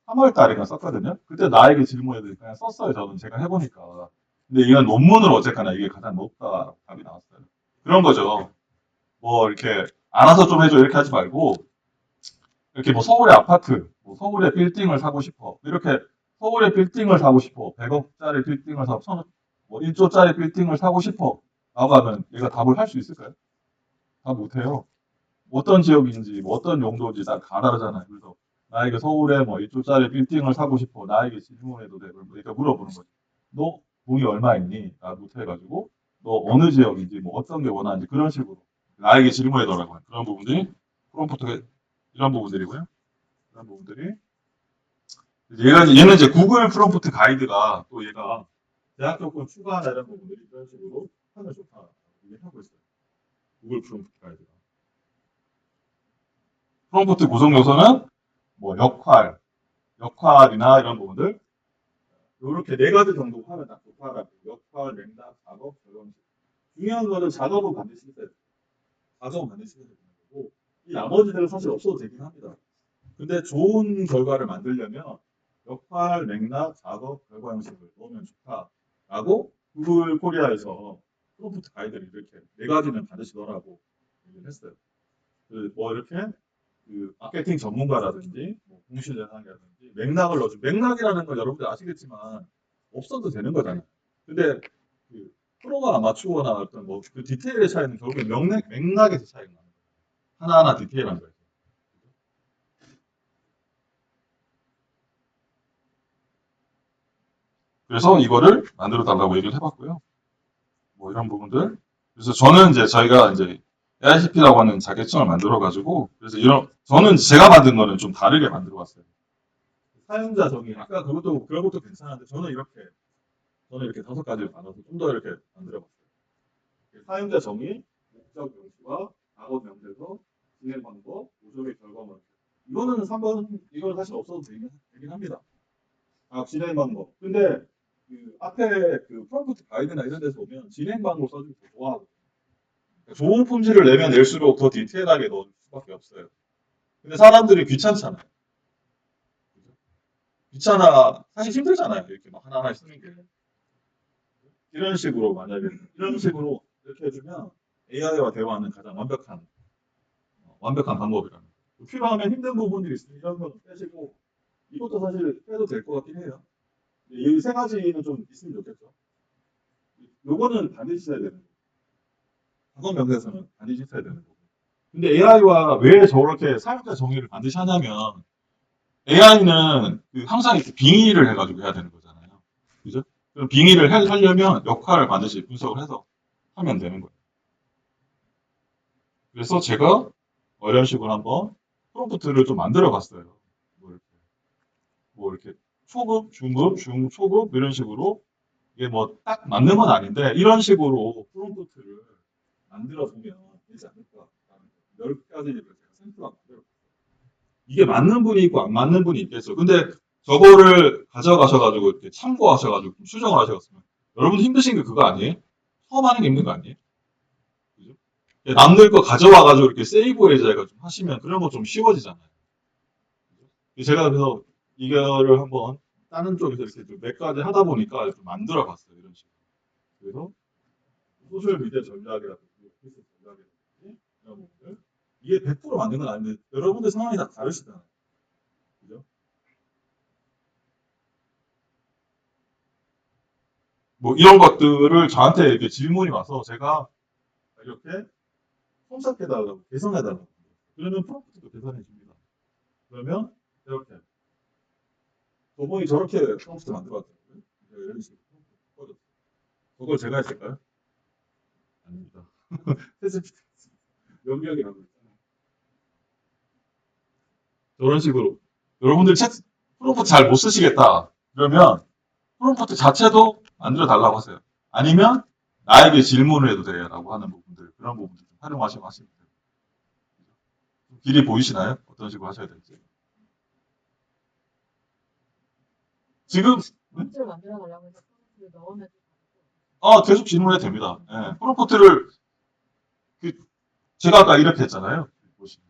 3월 달에 썼거든요. 그때 나에게 질문해도 그냥 썼어요. 저는 제가 해보니까. 근데 이건 논문으로 어쨌거나 이게 가장 높다라고 답이 나왔어요. 그런 거죠. 뭐 이렇게 알아서 좀 해줘 이렇게 하지 말고 이렇게 뭐 서울의 아파트, 뭐 서울의 빌딩을 사고 싶어. 이렇게 서울의 빌딩을 사고 싶어. 100억짜리 빌딩을 사고, 뭐 1조짜리 빌딩을 사고 싶어. 라고 하면 얘가 답을 할 수 있을까요? 답 못해요. 어떤 지역인지, 뭐 어떤 용도인지 다 다르잖아요. 그래서 나에게 서울에 뭐 1조짜리 빌딩을 사고 싶어. 나에게 질문해도 돼. 그러니까 물어보는 거죠. 너 돈이 얼마 있니? 라고 해가지고, 너 어느 지역인지, 뭐 어떤 게 원하는지 그런 식으로 나에게 질문해달라고. 그런 부분들이 프롬프트, 이런 부분들이고요. 이런 부분들이. 얘는 이제 구글 프롬프트 가이드가 또 얘가 대학 조건 추가나 이런 부분들이 이런 식으로 하면 좋다. 이게 하고 있어요. 구글 프롬프트 가이드가. 프롬프트 구성 요소는 뭐 역할이나 이런 부분들. 이렇게 4가지 정도 하면 딱 좋다라고. 역할, 맥락, 작업, 적용. 중요한 거는 작업은 반드시 있어야 돼요. 작업은 반드시 있어야 되는 거고, 이 나머지들은 사실 없어도 되긴 합니다. 근데 좋은 결과를 만들려면 역할, 맥락, 작업, 결과 형식을 넣으면 좋다라고 구글 코리아에서 프롬프트 가이드를 이렇게 4가지는 반드시 넣으라고 얘기를 했어요. 뭐 이렇게 그 마케팅 전문가라든지 뭐 공실 대상이라든지 맥락을 넣어줘. 맥락이라는 건 여러분들 아시겠지만 없어도 되는 거잖아요. 근데 그 프로가 아마추어나 어떤 뭐 그 디테일의 차이는 결국에 맥락에서 차이가 나는 거예요. 하나하나 디테일한 거예요. 그래서 이거를 만들어 달라고 얘기를 해봤고요. 뭐 이런 부분들. 그래서 저는 이제 저희가 이제 AICP라고 하는 자격증을 만들어가지고, 그래서 저는 제가 만든 거는 좀 다르게 만들어봤어요. 사용자 정의, 아까 그런 것도 괜찮은데, 저는 이렇게 5가지를 나눠서 좀 더 이렇게 만들어봤어요. 사용자 정의, 목적 명시와 작업 명제서, 진행 방법, 모종의 결과물. 이거는 3번, 이건 사실 없어도 되긴 합니다. 진행 방법. 근데 그 앞에 그 프롬프트 가이드나 이런 데서 보면 진행 방법 써주면 더 좋아하거든요. 좋은 품질을 내면 낼수록 더 디테일하게 넣을 수밖에 없어요. 근데 사람들이 귀찮잖아요. 사실 힘들잖아요. 이렇게 막 하나하나 쓰는 게. 이런 식으로 만약에 이런 식으로 이렇게 해주면 AI와 대화하는 가장 완벽한 방법이라는 거예요. 필요하면 힘든 부분들이 있으면 이런 건 빼시고, 이것도 사실 빼도 될 것 같긴 해요. 이 3가지는 좀 있으면 좋겠죠. 요거는 반드시 해야 되는 거예요. 작업 명세서는 반드시 해야 되는 거고. 근데 AI와 왜 저렇게 사용자 정의를 반드시 하냐면, AI는 항상 이렇게 빙의를 해가지고 해야 되는 거잖아요. 그죠? 그럼 빙의를 하려면 역할을 반드시 분석을 해서 하면 되는 거예요. 그래서 제가 이런 식으로 한번 프롬프트를 좀 만들어 봤어요. 뭐 이렇게 초급, 중급, 초급 이런 식으로, 이게 뭐 딱 맞는 건 아닌데 이런 식으로 프롬프트를 만들어 보면 되지 않을까. 10가지를 제가 샘플로 만들어 봤어요. 이게 맞는 분이 있고 안 맞는 분이 있겠죠. 근데 저거를 가져가셔가지고 이렇게 참고하셔가지고 수정을 하셔갔으면 여러분 힘드신 게 그거 아니에요? 처음 하는 게 힘든 거 아니에요? 그죠? 남들 거 가져와가지고 이렇게 세이브해서 좀 하시면 그런 거 좀 쉬워지잖아요. 제가 그래서 이거를 한번 다른 쪽에서 이렇게 좀 몇 가지 하다 보니까 좀 만들어 봤어요. 이런 식으로. 그래서 소셜미디어 전략이라든지 오피스 전략이라든지 이런 부분들. 이게 100% 만든 건 아닌데 여러분들 상황이 다 다르시잖아요. 그죠? 뭐 이런 것들을 저한테 이렇게 질문이 와서 제가 이렇게 첨삭해달라고, 개선해달라고. 그러면 프롬프트도 개선해 줍니다. 그러면 이렇게 저분이 저렇게 프롬프트 만들어왔더라고요. 이런 식으로 프롬프트. 그걸 제가 했을까요? 아닙니다. 명령이라고 했잖아요. 저런 식으로 여러분들 프롬프트 잘 못 쓰시겠다. 그러면 프롬프트 자체도 만들어 달라고 하세요. 아니면 나에게 질문을 해도 돼라고 하는 부분들, 그런 부분들 좀 활용하시면 하시면 돼요. 길이 보이시나요? 어떤 식으로 하셔야 될지. 지금 문제를 만들어 달라고 해서 프롬프트를 넣으면 계속 질문해도 됩니다. 네, 프롬프트를 제가 아까 이렇게 했잖아요. 보시면.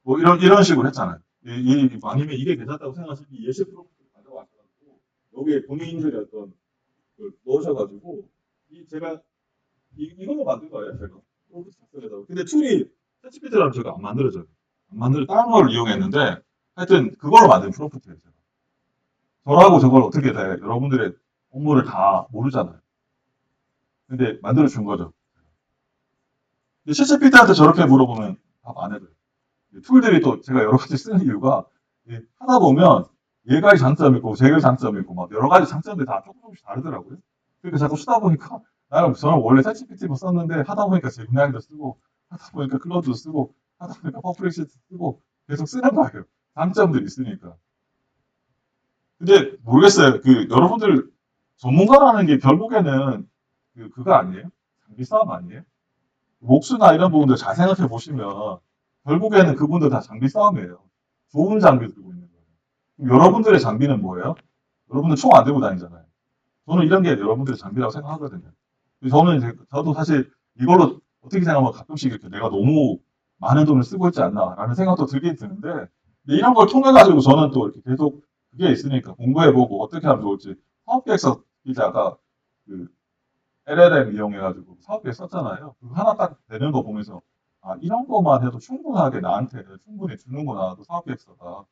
뭐 이런 식으로 했잖아요. 아니면 이게 괜찮다고 생각하시면 예시 프롬프트를 가져와셔가지고 여기에 본인들의 어떤 넣으셔가지고 제가 이걸로 만든 거예요. 제가 프롬프트 작성해달라고. 근데 툴이 챗GPT라면 제가 안 만들어져요. 안 만들어 다른 걸 이용했는데 하여튼 그걸로 만든 프롬프트예요. 제가. 저하고 저걸 어떻게 돼? 여러분들의 업무를 다 모르잖아요. 근데 만들어 준 거죠. 근데 챗GPT한테 저렇게 물어보면 답 안 해줘요. 툴들이 또 제가 여러 가지 쓰는 이유가 하다 보면 얘가의 장점이 있고 쟤의 장점이 있고 막 여러 가지 장점들이 다 조금씩 다르더라고요. 그러니까 자꾸 쓰다 보니까 저는 원래 챗GPT만 썼는데 하다 보니까 제미나이도 쓰고 하다 보니까 클로드도 쓰고 하다 보니까 퍼플렉시티 쓰고 계속 쓰는 거예요. 장점들이 있으니까. 근데 모르겠어요. 여러분들 전문가라는 게 결국에는 그거 아니에요? 장비 싸움 아니에요? 목수나 이런 부분들 잘 생각해 보시면 결국에는 그분들 다 장비 싸움이에요. 좋은 장비 들고 있는 거예요. 그럼 여러분들의 장비는 뭐예요? 여러분들 총 안 들고 다니잖아요. 저는 이런 게 여러분들의 장비라고 생각하거든요. 저도 사실 이걸로 어떻게 생각하면 가끔씩 이렇게 내가 너무 많은 돈을 쓰고 있지 않나라는 생각도 들긴 드는데, 근데 이런 걸 통해가지고 저는 또 이렇게 계속 그게 있으니까 공부해보고 어떻게 하면 좋을지 사업계획서 기자가 LLM 이용해가지고 사업계획 썼잖아요. 그거 하나 딱 되는 거 보면서 이런 것만 해도 충분하게 나한테 충분히 주는구나. 또 사업계획서가.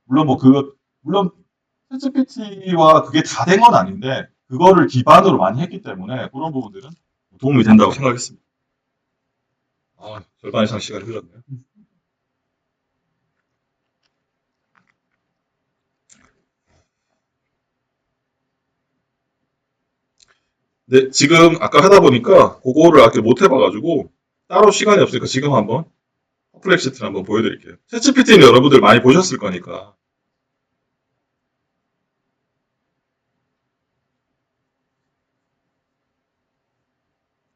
물론 물론 챗GPT와 그게 다 된 건 아닌데 그거를 기반으로 많이 했기 때문에 그런 부분들은 도움이 된다고 생각했습니다. 절반 이상 시간이 흘렀네요. 네, 지금 아까 하다 보니까 그거를 아직 못 해봐가지고 따로 시간이 없으니까 지금 한번 퍼플렉시티를 한번 보여드릴게요. 챗GPT는 여러분들 많이 보셨을 거니까.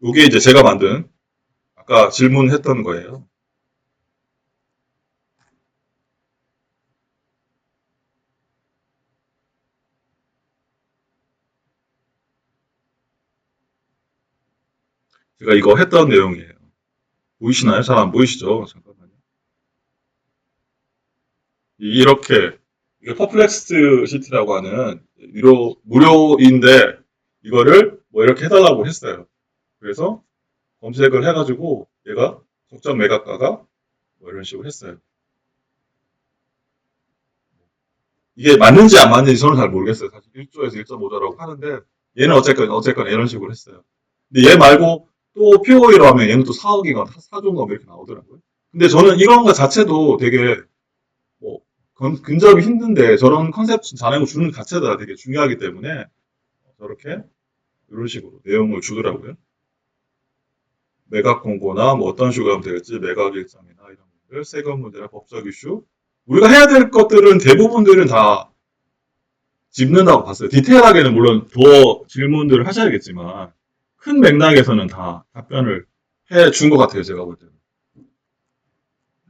이게 이제 제가 만든 아까 질문했던 거예요. 제가 이거 했던 내용이에요. 보이시나요? 잘 안 보이시죠? 잠깐만요. 이렇게 이게 퍼플렉시티라고 하는 무료인데 이거를 뭐 이렇게 해달라고 했어요. 그래서 검색을 해가지고 얘가 적정 매각가가 뭐 이런 식으로 했어요. 이게 맞는지 안 맞는지 저는 잘 모르겠어요. 사실 1조에서 1.5조라고 하는데 얘는 어쨌건 이런 식으로 했어요. 근데 얘 말고 또 POE로 하면 얘는 또 4억이가 4조인가 이렇게 나오더라고요. 근데 저는 이런 거 자체도 되게 뭐 근접이 힘든데 저런 컨셉 자네고 주는 자체가 되게 중요하기 때문에 저렇게 이런 식으로 내용을 주더라고요. 매각 공고나 뭐 어떤 식으로 하면 되겠지, 매각 일정이나 이런 것들, 세금 문제나 법적 이슈. 우리가 해야 될 것들은 대부분들은 다 짚는다고 봤어요. 디테일하게는 물론 더 질문들을 하셔야겠지만 큰 맥락에서는 다 답변을 해준 것 같아요. 제가 볼 때는.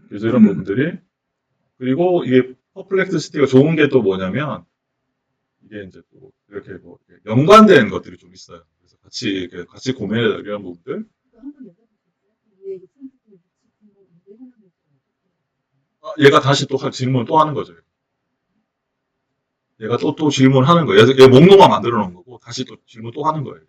그래서 이런 부분들이 그리고 이게 퍼플렉시티가 좋은 게 또 뭐냐면 이게 이제 또 이렇게 뭐 연관된 것들이 좀 있어요. 그래서 같이 고민해야 될 이런 부분들. 얘가 다시 또 질문을 또 하는 거죠. 얘가 또 질문하는 거예요. 얘 목록만 만들어 놓은 거고 다시 또 질문 또 하는 거예요.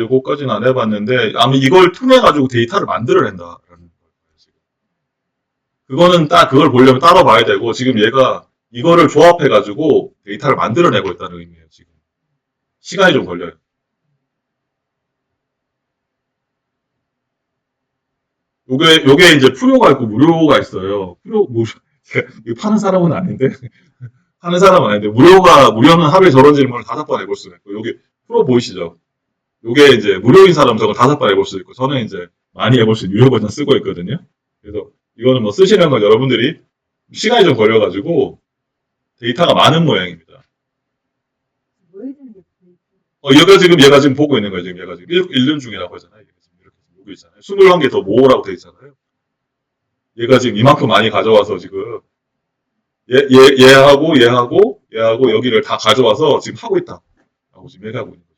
요거까지는 안 해봤는데 아마 이걸 통해 가지고 데이터를 만들어낸다라는 거예요. 지금. 그거는 그걸 보려면 따로 봐야 되고 지금 얘가 이거를 조합해 가지고 데이터를 만들어내고 있다는 의미예요. 지금 시간이 좀 걸려요. 요게 이제 프로가 있고 무료가 있어요. 이거 파는 사람은 아닌데 하는 사람은 아닌데 무료는 하루에 저런 질문을 5번 해볼 수가 있고 여기 프로 보이시죠? 요게 이제 무료인 사람 저거 5번 해볼 수 있고 저는 이제 많이 해볼 수 있는 유료 버전 쓰고 있거든요. 그래서 이거는 뭐 쓰시는 건 여러분들이 시간이 좀 걸려가지고 데이터가 많은 모양입니다. 얘가 지금 보고 있는 거예요. 지금 얘가 지금 1년 중이라고 하잖아요. 이렇게 보고 있잖아요. 21개 더 모으라고 돼 있잖아요. 얘가 지금 이만큼 많이 가져와서 지금 얘하고 여기를 다 가져와서 지금 하고 있다. 라고 지금 얘기하고 있는 거죠.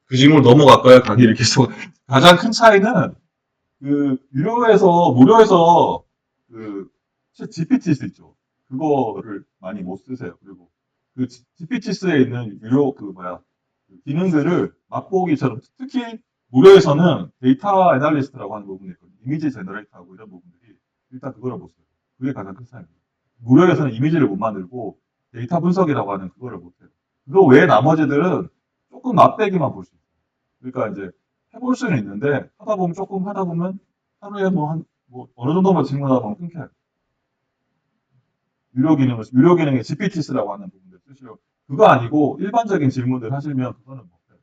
그 질문 넘어갈까요? 강의를 계속. 가장 큰 차이는 무료에서 GPTs 있죠. 그거를 많이 못 쓰세요. 그리고 GPTs에 있는 기능들을 맛보기처럼, 특히 무료에서는 데이터 애널리스트라고 하는 부분이 있거든요. 이미지 제너레이터하고 이런 부분들이 일단 그거를 못 써요. 그게 가장 큰 차이입니다. 무료에서는 이미지를 못 만들고 데이터 분석이라고 하는 그거를 못 해요. 그거 외에 나머지들은 조금 맛배기만 볼 수 있어요. 그러니까 이제 해볼 수는 있는데 하다 보면 하루에 어느 정도만 질문하다 보면 끊겨요. 유료 기능에 GPTs라고 하는 부분들 쓰시려고. 그거 아니고 일반적인 질문들 하시면 그거는 못 해요.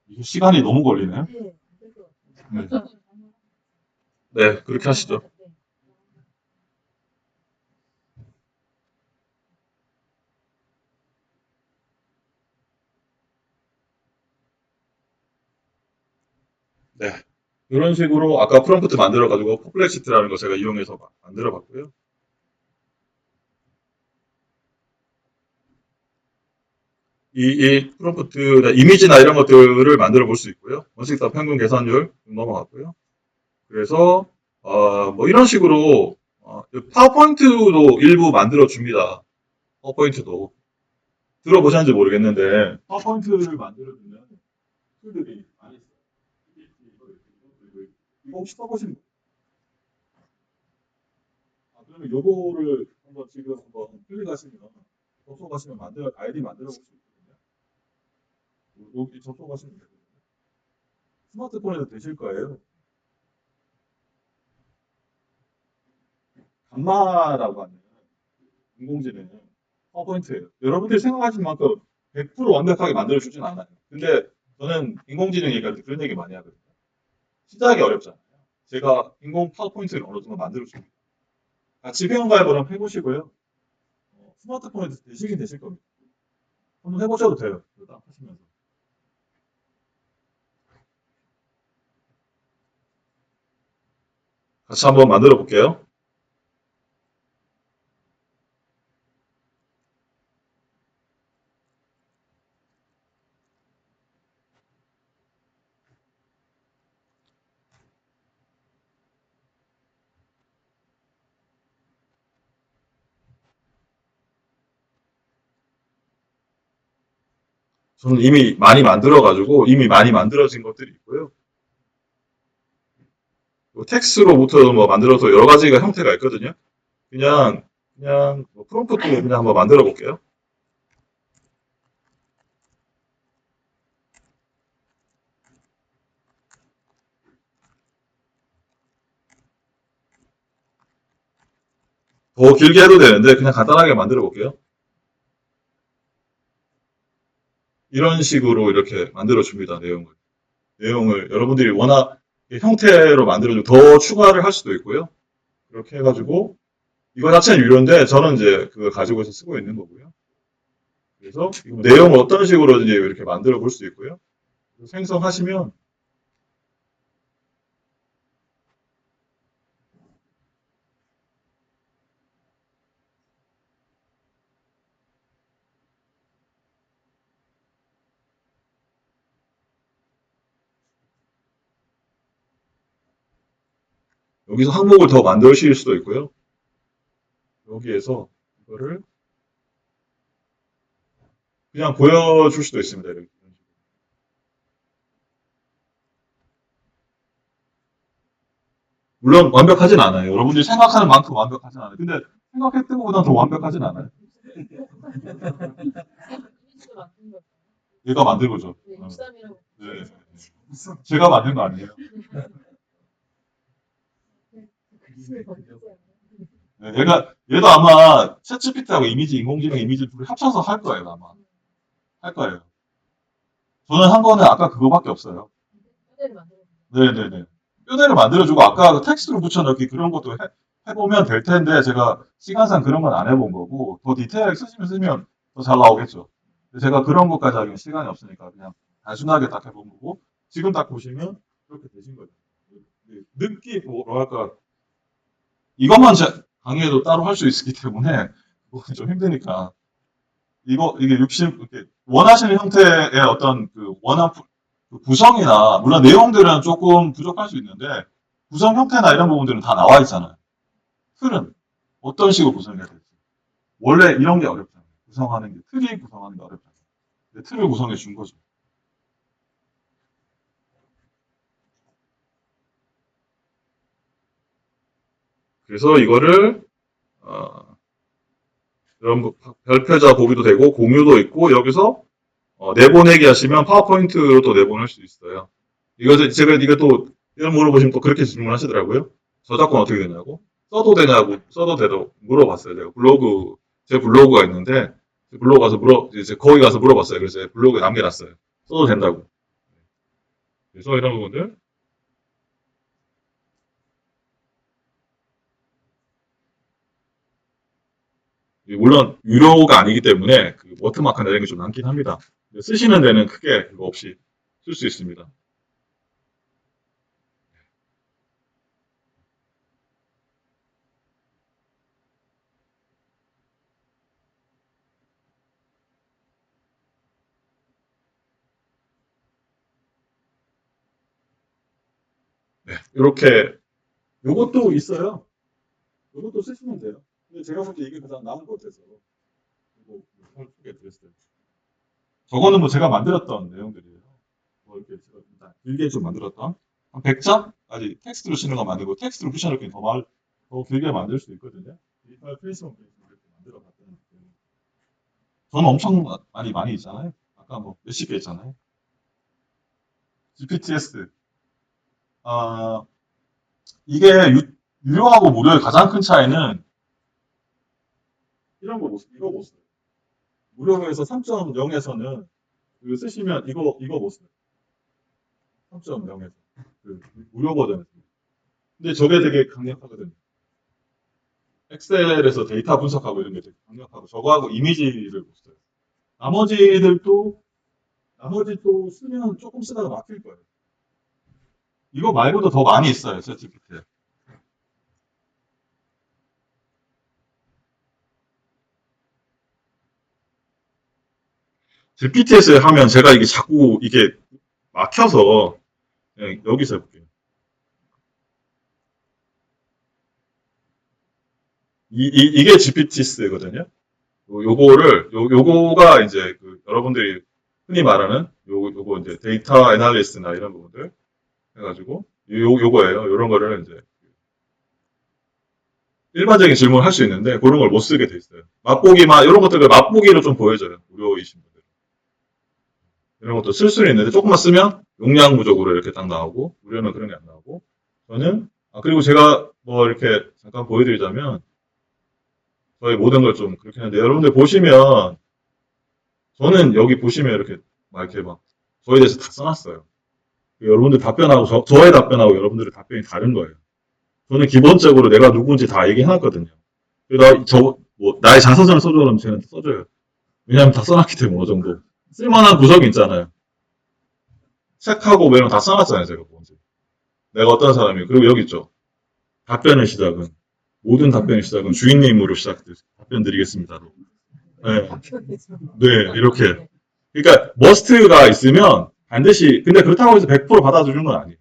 이게 시간이 너무 걸리네요. 네. 네, 그렇게 하시죠. 네. 이런 식으로 아까 프롬프트 만들어가지고 퍼플렉시티라는 거 제가 이용해서 만들어봤고요. 이 프롬프트, 이미지나 이런 것들을 만들어 볼 수 있고요. 원칙값 평균 계산율 넘어갔고요. 그래서 이런 식으로 파워포인트도 일부 만들어 줍니다. 파워포인트도 들어보셨는지 모르겠는데 파워포인트를 만들어주는 툴들이 많이 있어요. 이거 혹시 써보신 분? 그러면 요거를 지금 한번 클릭하시면 접속하시면 아이디 만들어 볼 수 있거든요. 여기 접속하시면 되거든요. 스마트폰에도 되실 거예요. 감마라고 하는 인공지능 파워포인트예요. 여러분들이 생각하시는 만큼 100% 완벽하게 만들어주진 않아요. 근데 저는 인공지능 얘기할 때 그런 얘기 많이 하거든요. 시작이 어렵잖아요. 제가 인공 파워포인트를 어느 정도 만들어줍니다. 같이 회원가입을 해보시고요. 스마트폰에도 되시긴 되실 겁니다. 한번 해보셔도 돼요. 딱 하시면서. 같이 한번 만들어 볼게요. 저는 이미 많이 만들어진 것들이 있고요. 텍스트로부터 만들어서 여러 가지가 형태가 있거든요. 그냥 프롬프트로 그냥 한번 만들어 볼게요. 더 길게 해도 되는데 그냥 간단하게 만들어 볼게요. 이런 식으로 이렇게 만들어 줍니다. 내용을 여러분들이 워낙 형태로 만들어주고 더 추가를 할 수도 있고요. 이렇게 해가지고 이거 자체는 유료인데 저는 이제 그거 가지고서 쓰고 있는 거고요. 그래서 내용을 어떤 식으로 이제 이렇게 만들어 볼 수 있고요. 생성하시면 여기서 항목을 더 만드실 수도 있고요. 여기에서 이거를 그냥 보여줄 수도 있습니다. 이렇게. 물론 완벽하진 않아요. 여러분들이 생각하는 만큼 완벽하진 않아요. 근데 생각했던 것보다 더 완벽하진 않아요. 얘가 만든 거죠. 네. 제가 만든 거 아니에요. 네, 얘도 아마 챗GPT하고 인공지능 이미지 둘이 합쳐서 할 거예요, 아마. 할 거예요. 저는 한 거는 아까 그거밖에 없어요. 네네네. 뼈대를 만들어주고 아까 텍스트로 붙여넣기 그런 것도 해보면 될 텐데 제가 시간상 그런 건 안 해본 거고 더 디테일하게 쓰면 더 잘 나오겠죠. 제가 그런 것까지 하기엔 시간이 없으니까 그냥 단순하게 딱 해본 거고 지금 딱 보시면 이렇게 되신 거죠. 뭐랄까 이것만 강의해도 따로 할 수 있기 때문에 그건 좀 힘드니까 이게 이렇게 원하시는 형태의 어떤 그 구성이나 물론 내용들은 조금 부족할 수 있는데 구성 형태나 이런 부분들은 다 나와 있잖아요. 틀은 어떤 식으로 구성해야 될지 원래 이런 게 어렵잖아요. 구성하는 게 틀이 구성하는 게 어렵잖아요. 근데 틀을 구성해 준 거죠. 그래서 이거를 여러분 별표자 보기도 되고 공유도 있고 여기서 내보내기 하시면 파워포인트로 또 내보낼 수 있어요. 제가 또 이런 물어보시면 또 그렇게 질문하시더라고요. 저작권 어떻게 되냐고. 써도 되도 물어봤어요. 제 블로그가 있는데 블로그 가서 거기 가서 물어봤어요. 그래서 제 블로그에 남겨놨어요. 써도 된다고. 그래서 이런 부분들 물론 유료가 아니기 때문에 그 워터마크나 이런 게 좀 남긴 합니다. 쓰시는 데는 크게 그거 없이 쓸 수 있습니다. 네, 이렇게 요것도 있어요. 요것도 쓰시면 돼요. 근데 제가 볼 때 이게 가장 나은 것 같아서 이거 소개해드렸어요. 저거는 뭐 제가 만들었던 내용들이에요. 뭐 이렇게 제가 길게 좀 만들었던 한 100자까지 텍스트로 쓰는 거 만들고 텍스트로 붙여넣기 더 길게 만들 수 있거든요. 디지털 페이스북 이렇게 만들어봤더니 저는 엄청 많이 있잖아요. 아까 뭐 몇십 개 있잖아요. GPTS 이게 유료하고 무료의 가장 큰 차이는 이거 못 써요. 무료에서 3.0에서는 쓰시면 이거 못 써요. 3.0에서 무료 버전에서. 근데 저게 되게 강력하거든요. 엑셀에서 데이터 분석하고 이런 게 되게 강력하고 저거하고 이미지를 못 써요. 나머지 또 쓰면 조금 쓰다가 막힐 거예요. 이거 말고도 더 많이 있어요. ChatGPT에. GPT에서 하면 제가 이게 자꾸 이게 막혀서 여기서 해볼게요. 이게 GPT스거든요. 요거가 이제 여러분들이 흔히 말하는 요거 이제 데이터 애널리스트나 이런 부분들 해가지고 요거예요. 요런 거를 이제 일반적인 질문을 할 수 있는데 그런 걸 못 쓰게 돼 있어요. 이런 것들을 맛보기로 좀 보여줘요. 무료이신 분들. 이런 것도 쓸 수는 있는데 조금만 쓰면 용량 부족으로 이렇게 딱 나오고 무료는 그런 게 안 나오고 저는 그리고 제가 뭐 이렇게 잠깐 보여드리자면 저희 모든 걸 좀 그렇게 하는데 여러분들 보시면 저는 여기 보시면 이렇게 막 저에 대해서 다 써놨어요. 여러분들 답변하고 저의 답변하고 여러분들의 답변이 다른 거예요. 저는 기본적으로 내가 누군지 다 얘기해놨거든요. 나의 자서전을 써줘 그러면 저는 써줘요. 왜냐하면 다 써놨기 때문에 어느 정도 쓸만한 구석이 있잖아요. 책하고 뭐 이런 거 다 써놨잖아요. 제가 뭔지. 내가 어떤 사람이에요. 그리고 여기 있죠. 모든 답변의 시작은 주인님으로 답변 드리겠습니다. 네, 이렇게. 그러니까 머스트가 있으면 반드시 근데 그렇다고 해서 100% 받아주는 건 아니에요.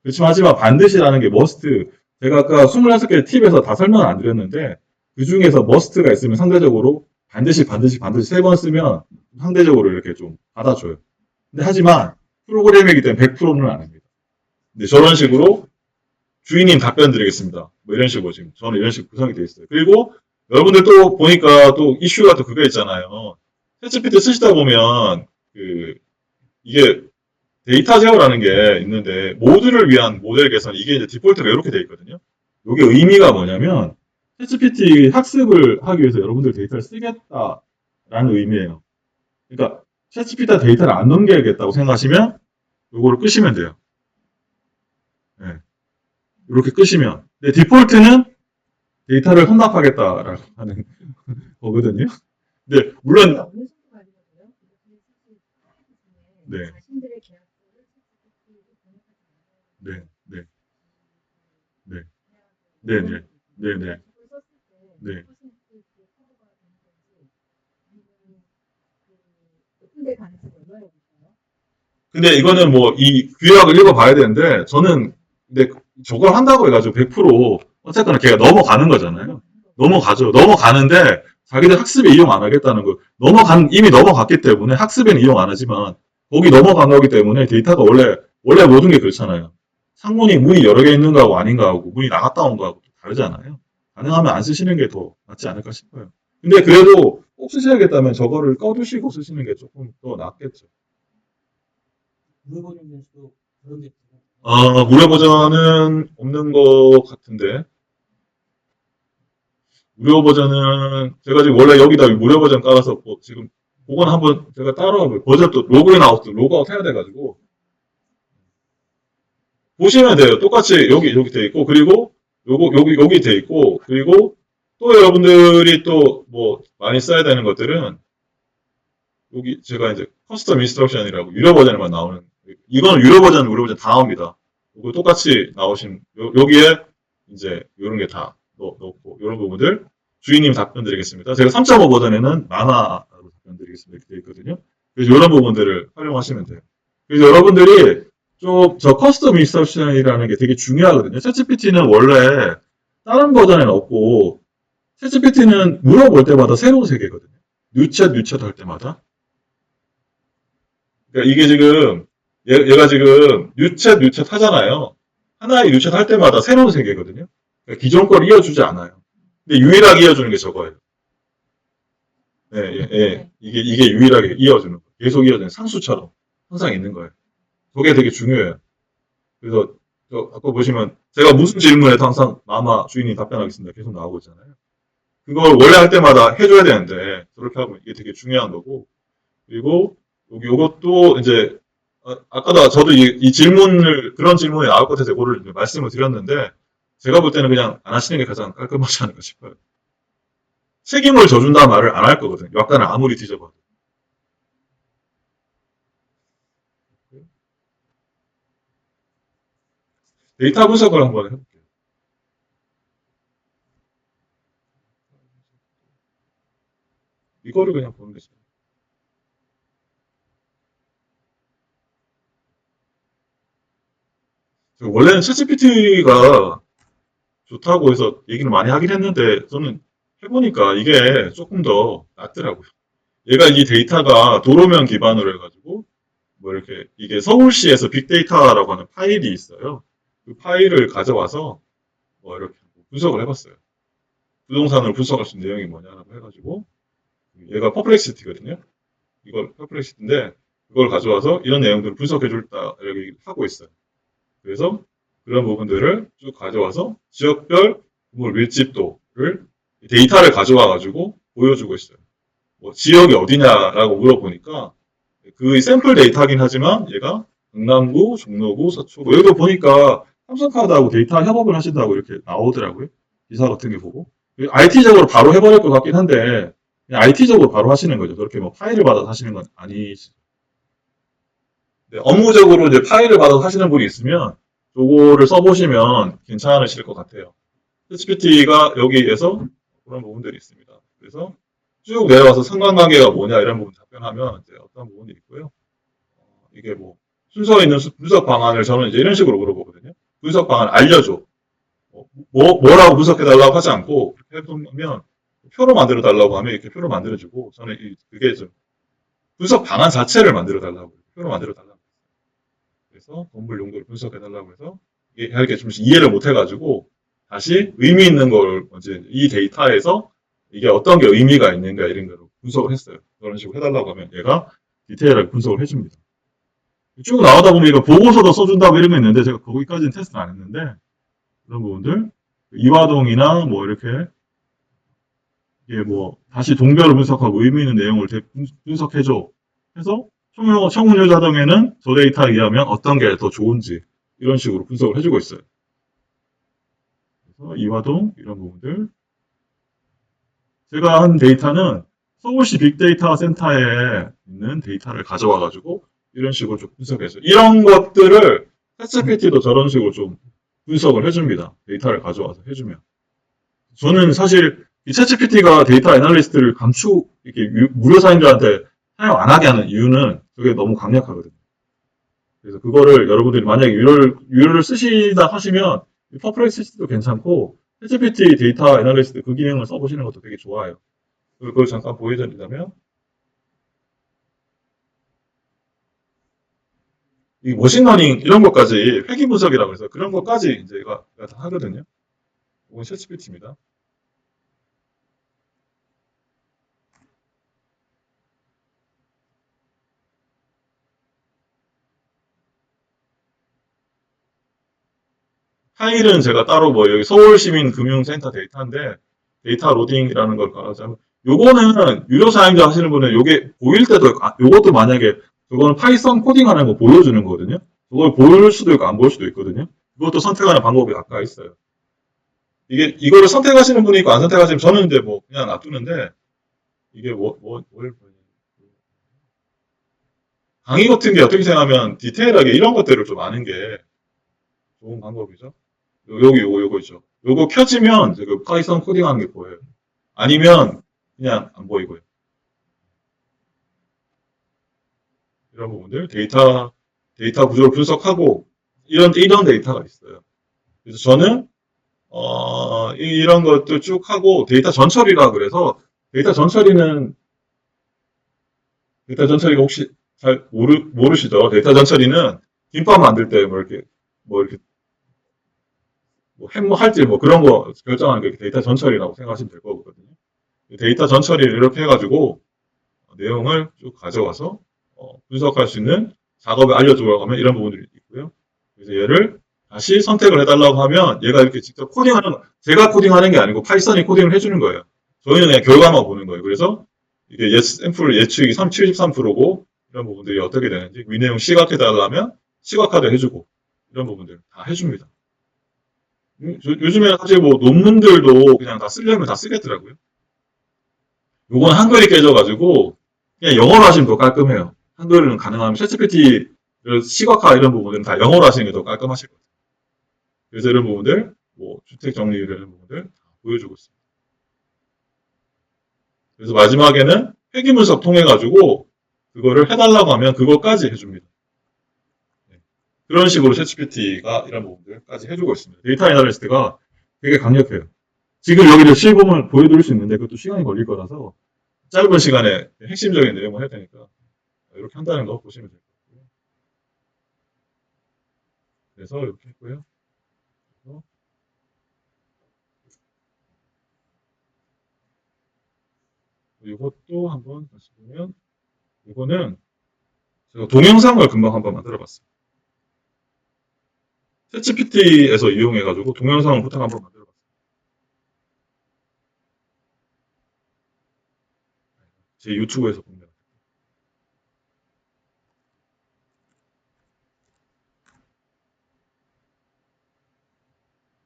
그렇지만 하지만 반드시라는 게 머스트. 제가 아까 26개 팁에서 다 설명을 안 드렸는데 그 중에서 머스트가 있으면 상대적으로 반드시 3번 쓰면 상대적으로 이렇게 좀 받아줘요. 근데 하지만 프로그램이기 때문에 100%는 안 합니다. 근데 저런 식으로 주인님 답변 드리겠습니다. 뭐 이런 식으로 지금 저는 이런 식으로 구성이 되어 있어요. 그리고 여러분들 또 보니까 또 이슈가 또 그거 있잖아요. 챗GPT 쓰시다 보면 이게 데이터 제어라는 게 있는데 모두를 위한 모델 개선 이게 이제 디폴트가 이렇게 되어 있거든요. 이게 의미가 뭐냐면 챗GPT 학습을 하기 위해서 여러분들 데이터를 쓰겠다라는 의미예요. 그러니까 챗GPT 데이터를 안 넘겨야겠다고 생각하시면 이거를 끄시면 돼요. 네. 이렇게 끄시면. 근데 디폴트는 데이터를 혼납하겠다라고 하는 거거든요. 근데 물론 네. 네, 네, 네, 네, 네, 네, 네, 네. 근데 이거는 뭐 이 규약을 읽어봐야 되는데 저는 근데 저걸 한다고 해가지고 100% 어쨌거나 걔가 넘어가는 거잖아요. 넘어가죠. 넘어가는데 자기들 학습에 이용 안 하겠다는 거. 이미 넘어갔기 때문에 학습에는 이용 안 하지만 거기 넘어간 거기 때문에 데이터가 원래 모든 게 그렇잖아요. 문이 여러 개 있는 거하고 아닌 거하고 문이 나갔다 온 거하고 다르잖아요. 가능하면 안 쓰시는 게 더 낫지 않을까 싶어요. 근데 그래도 꼭 쓰셔야겠다면 저거를 꺼두시고 쓰시는 게 조금 더 낫겠죠. 무료 버전에서도 그런 게 있어요. 무료 버전은 없는 것 같은데. 무료 버전은 제가 지금 원래 여기다 무료 버전 깔아서 지금 그건 한번 제가 따로 버전 또 로그인 아웃 로그아웃 해야 돼가지고 보시면 돼요. 똑같이 여기 돼 있고 그리고 여기 돼 있고 그리고 또 여러분들이 또 뭐 많이 써야 되는 것들은 여기 제가 이제 커스텀 인스트럭션이라고 유료 버전에만 나오는 이거는 유료 버전, 무료 버전 다 나옵니다. 이거 똑같이 나오신 여기에 이제 이런 게 다 넣고 이런 부분들 주인님 답변 드리겠습니다. 제가 3.5 버전에는 만화로 답변 드리겠습니다. 이렇게 되어 있거든요. 그래서 이런 부분들을 활용하시면 돼요. 그래서 여러분들이 좀 저 커스텀 인스트럭션이라는 게 되게 중요하거든요. 챗GPT는 원래 다른 버전에는 없고 챗GPT는 물어볼 때마다 새로운 세계거든요. 뉴챗 할 때마다. 그러니까 이게 지금 얘가 지금 뉴챗 하잖아요. 하나의 뉴챗 할 때마다 새로운 세계거든요. 그러니까 기존 걸 이어주지 않아요. 근데 유일하게 이어주는 게 저거예요. 예. 이게 유일하게 이어주는 거. 계속 이어주는 상수처럼 항상 있는 거예요. 그게 되게 중요해요. 그래서 아까 보시면 제가 무슨 질문에도 항상 마마 주인이 답변하겠습니다. 계속 나오고 있잖아요. 그걸 원래 할 때마다 해줘야 되는데 그렇게 하면 이게 되게 중요한 거고 그리고 요것도 이제 아까도 저도 이 질문을 그런 질문이 나올 것 같아서 이거를 말씀을 드렸는데 제가 볼 때는 그냥 안 하시는 게 가장 깔끔하지 않을까 싶어요. 책임을 져준다는 말을 안 할 거거든요. 약간은 아무리 뒤져봐도. 데이터 분석을 한번 해볼게요. 이거를 그냥 보는 게 좋아요. 원래는 챗GPT가 좋다고 해서 얘기를 많이 하긴 했는데 저는 해보니까 이게 조금 더 낫더라고요. 얘가 이 데이터가 도로명 기반으로 해가지고 뭐 이렇게 이게 서울시에서 빅데이터라고 하는 파일이 있어요. 그 파일을 가져와서 뭐 이렇게 분석을 해봤어요. 부동산을 분석할 수 있는 내용이 뭐냐라고 해가지고 얘가 퍼플렉시티거든요. 이걸 퍼플렉시티인데 그걸 가져와서 이런 내용들을 분석해줄다 이렇게 하고 있어요. 그래서 그런 부분들을 쭉 가져와서 지역별 건물 밀집도를 데이터를 가져와 가지고 보여주고 있어요. 뭐 지역이 어디냐라고 물어보니까 그 샘플 데이터긴 하지만 얘가 강남구, 종로구, 서초구 여기도 보니까 삼성카드하고 데이터 협업을 하신다고 이렇게 나오더라고요. 기사 같은 게 보고 IT적으로 바로 해버릴 것 같긴 한데 그냥 IT적으로 바로 하시는 거죠. 그렇게 뭐 파일을 받아서 하시는 건 아니시죠. 네, 업무적으로 이제 파일을 받아서 하시는 분이 있으면 요거를 써보시면 괜찮으실 것 같아요. 챗GPT가 여기에서 그런 부분들이 있습니다. 그래서 쭉 내려와서 상관관계가 뭐냐 이런 부분 답변하면 이제 어떤 부분이 있고요. 이게 뭐 순서 있는 분석 방안을 저는 이제 이런 식으로 물어보거든요. 분석 방안 알려줘. 뭐라고 분석해달라고 하지 않고 이렇게 해보면 표로 만들어 달라고 하면 이렇게 표로 만들어주고 저는 그게 좀 분석 방안 자체를 만들어 달라고 표로 만들어 달라고. 그래서 건물 용도를 분석해 달라고 해서 이게 좀 이해를 못 해가지고 다시 의미 있는 걸 이제 이 데이터에서 이게 어떤 게 의미가 있는가 이런 거로 분석을 했어요. 그런 식으로 해달라고 하면 얘가 디테일하게 분석을 해줍니다. 쭉 나오다 보면 이거 보고서도 써준다고 이런 거 있는데 제가 거기까지는 테스트를 안 했는데 그런 부분들 이화동이나 뭐 이렇게 이게 뭐 다시 동별을 분석하고 의미 있는 내용을 분석해줘 해서 청운효자동에는 저 데이터에 의하면 어떤 게 더 좋은지 이런 식으로 분석을 해주고 있어요. 그래서 이화동 이런 부분들 제가 한 데이터는 서울시 빅데이터 센터에 있는 데이터를 가져와 가지고 이런 식으로 좀 분석해서 이런 것들을 챗GPT도 저런 식으로 좀 분석을 해줍니다. 데이터를 가져와서 해주면. 저는 사실 이 챗GPT가 데이터 애널리스트를 이렇게 무료 사용자한테 사용 안 하게 하는 이유는 그게 너무 강력하거든요. 그래서 그거를 여러분들이 만약에 유료를 쓰시다 하시면 퍼플렉시티도 괜찮고 챗GPT 데이터 애널리스트 그 기능을 써보시는 것도 되게 좋아요. 그걸 잠깐 보여드리자면 이 머신러닝 이런 것까지 회귀 분석이라고 해서 그런 것까지 이제 얘가 다 하거든요. 이건 챗GPT입니다. 파일은 제가 따로 뭐 여기 서울시민금융센터 데이터인데 데이터 로딩이라는 걸 가자면 요거는 유료 사용자 하시는 분은 요게 보일 때도 요것도 만약에 그거는 파이썬 코딩하는 거 보여주는 거거든요. 그걸 보일 수도 있고 안 보일 수도 있거든요. 그것도 선택하는 방법이 아까 있어요. 이거를 선택하시는 분이 있고 안 선택하시면 저는 이제 뭐 그냥 놔두는데 이게 강의 같은 게 어떻게 생각하면 디테일하게 이런 것들을 좀 아는 게 좋은 방법이죠. 여기 요거 있죠. 요거 켜지면 그 파이썬 코딩하는 게 보여요. 아니면 그냥 안 보이고요. 이런 부분들 데이터 구조를 분석하고 이런 데이터가 있어요. 그래서 저는 이런 것도 쭉 하고 데이터 전처리라 그래서 데이터 전처리가 혹시 잘 모르시죠? 데이터 전처리는 김밥 만들 때 햄 할지 그런 거 결정하는 게 데이터 전처리라고 생각하시면 될 거거든요. 데이터 전처리를 이렇게 해가지고 내용을 쭉 가져와서 분석할 수 있는 작업을 알려주라고 하면 이런 부분들이 있고요. 그래서 얘를 다시 선택을 해달라고 하면 얘가 이렇게 직접 제가 코딩하는 게 아니고 파이썬이 코딩을 해주는 거예요. 저희는 그냥 결과만 보는 거예요. 그래서 이게 샘플 예측이 73%고 이런 부분들이 어떻게 되는지 이 내용 시각해달라면 시각화도 해주고 이런 부분들 다 해줍니다. 요즘에 사실 논문들도 그냥 다 쓰려면 다 쓰겠더라고요. 요건 한글이 깨져가지고 그냥 영어로 하시면 더 깔끔해요. 한글은 가능하면 챗GPT 시각화 이런 부분들은 다 영어로 하시는 게 더 깔끔하실 거예요. 그래서 이런 부분들, 주택 정리 이런 부분들 다 보여주고 있습니다. 그래서 마지막에는 회귀 분석 통해 가지고 그거를 해달라고 하면 그것까지 해줍니다. 그런 식으로 챗GPT가 이런 부분들까지 해주고 있습니다. 데이터 애널리스트가 되게 강력해요. 지금 여기를 실범을 보여드릴 수 있는데 그것도 시간이 걸릴 거라서 짧은 시간에 핵심적인 내용을 해야 되니까 이렇게 한다는 거 보시면 될 것 같고요. 그래서 이렇게 했고요. 이것도 한번 다시 보면 이거는 제가 동영상을 금방 한번 만들어 봤어요. 챗GPT에서 이용해가지고 동영상을 부탁 한번 만들어 봤어요. 제 유튜브에서 보면.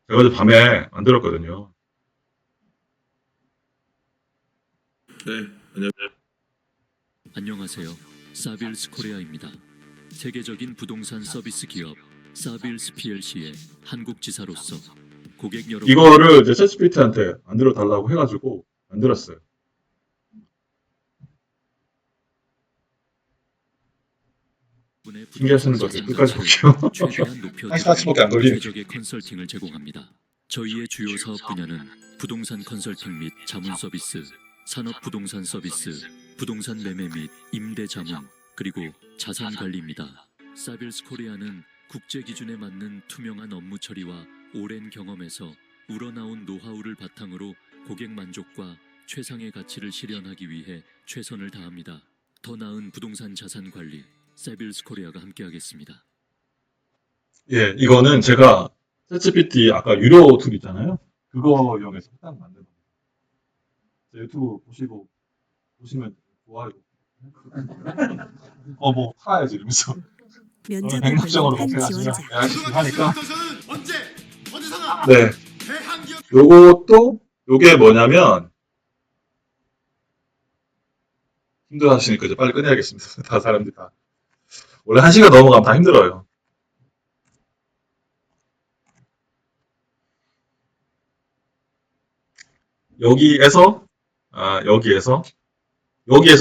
제가 어제 밤에 만들었거든요. 네, 안녕하세요. 사빌스 코리아입니다. 세계적인 부동산 서비스 기업 사빌스 PLC의 한국 지사로서 고객 여러분 이거를 이제 챗GPT한테 만들어 달라고 해가지고 만들었어요. 신기하시는 거죠. 끝까지 볼게요. 1시간밖에 안 걸리네. 최적의 컨설팅을 제공합니다. 저희의 주요 사업 분야는 부동산 컨설팅 및 자문 서비스, 산업 부동산 서비스, 부동산 매매 및 임대 자문, 그리고 자산 관리입니다. 사빌스 코리아는 국제 기준에 맞는 투명한 업무 처리와 오랜 경험에서 우러나온 노하우를 바탕으로 고객 만족과 최상의 가치를 실현하기 위해 최선을 다합니다. 더 나은 부동산 자산 관리, 사빌스 코리아가 함께하겠습니다. 예, 이거는 제가 챗GPT 아까 유료 툴 있잖아요. 그거 이용해서 딱 만든 겁니다. 유튜브 보시면 좋아요. 팔아야지 이러면서. 백막장으로 검색하시면 하니까. 네. 요게 뭐냐면 힘들어하시니까 이제 빨리 끝내야겠습니다. 다 사람들이 다. 원래 1시간 넘어가면 다 힘들어요. 여기에서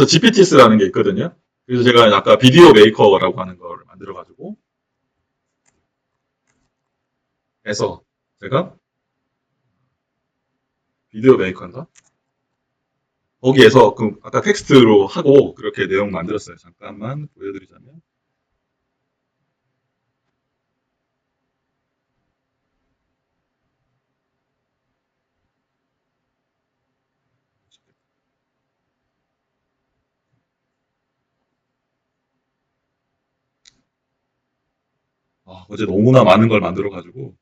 GPTs라는 게 있거든요. 그래서 제가 아까 비디오 메이커라고 하는 걸 만들어가지고 해서 제가 비디오 메이커인가? 거기에서 그 아까 텍스트로 하고 그렇게 내용 만들었어요. 잠깐만 보여드리자면 어제 너무나 많은 걸 만들어가지고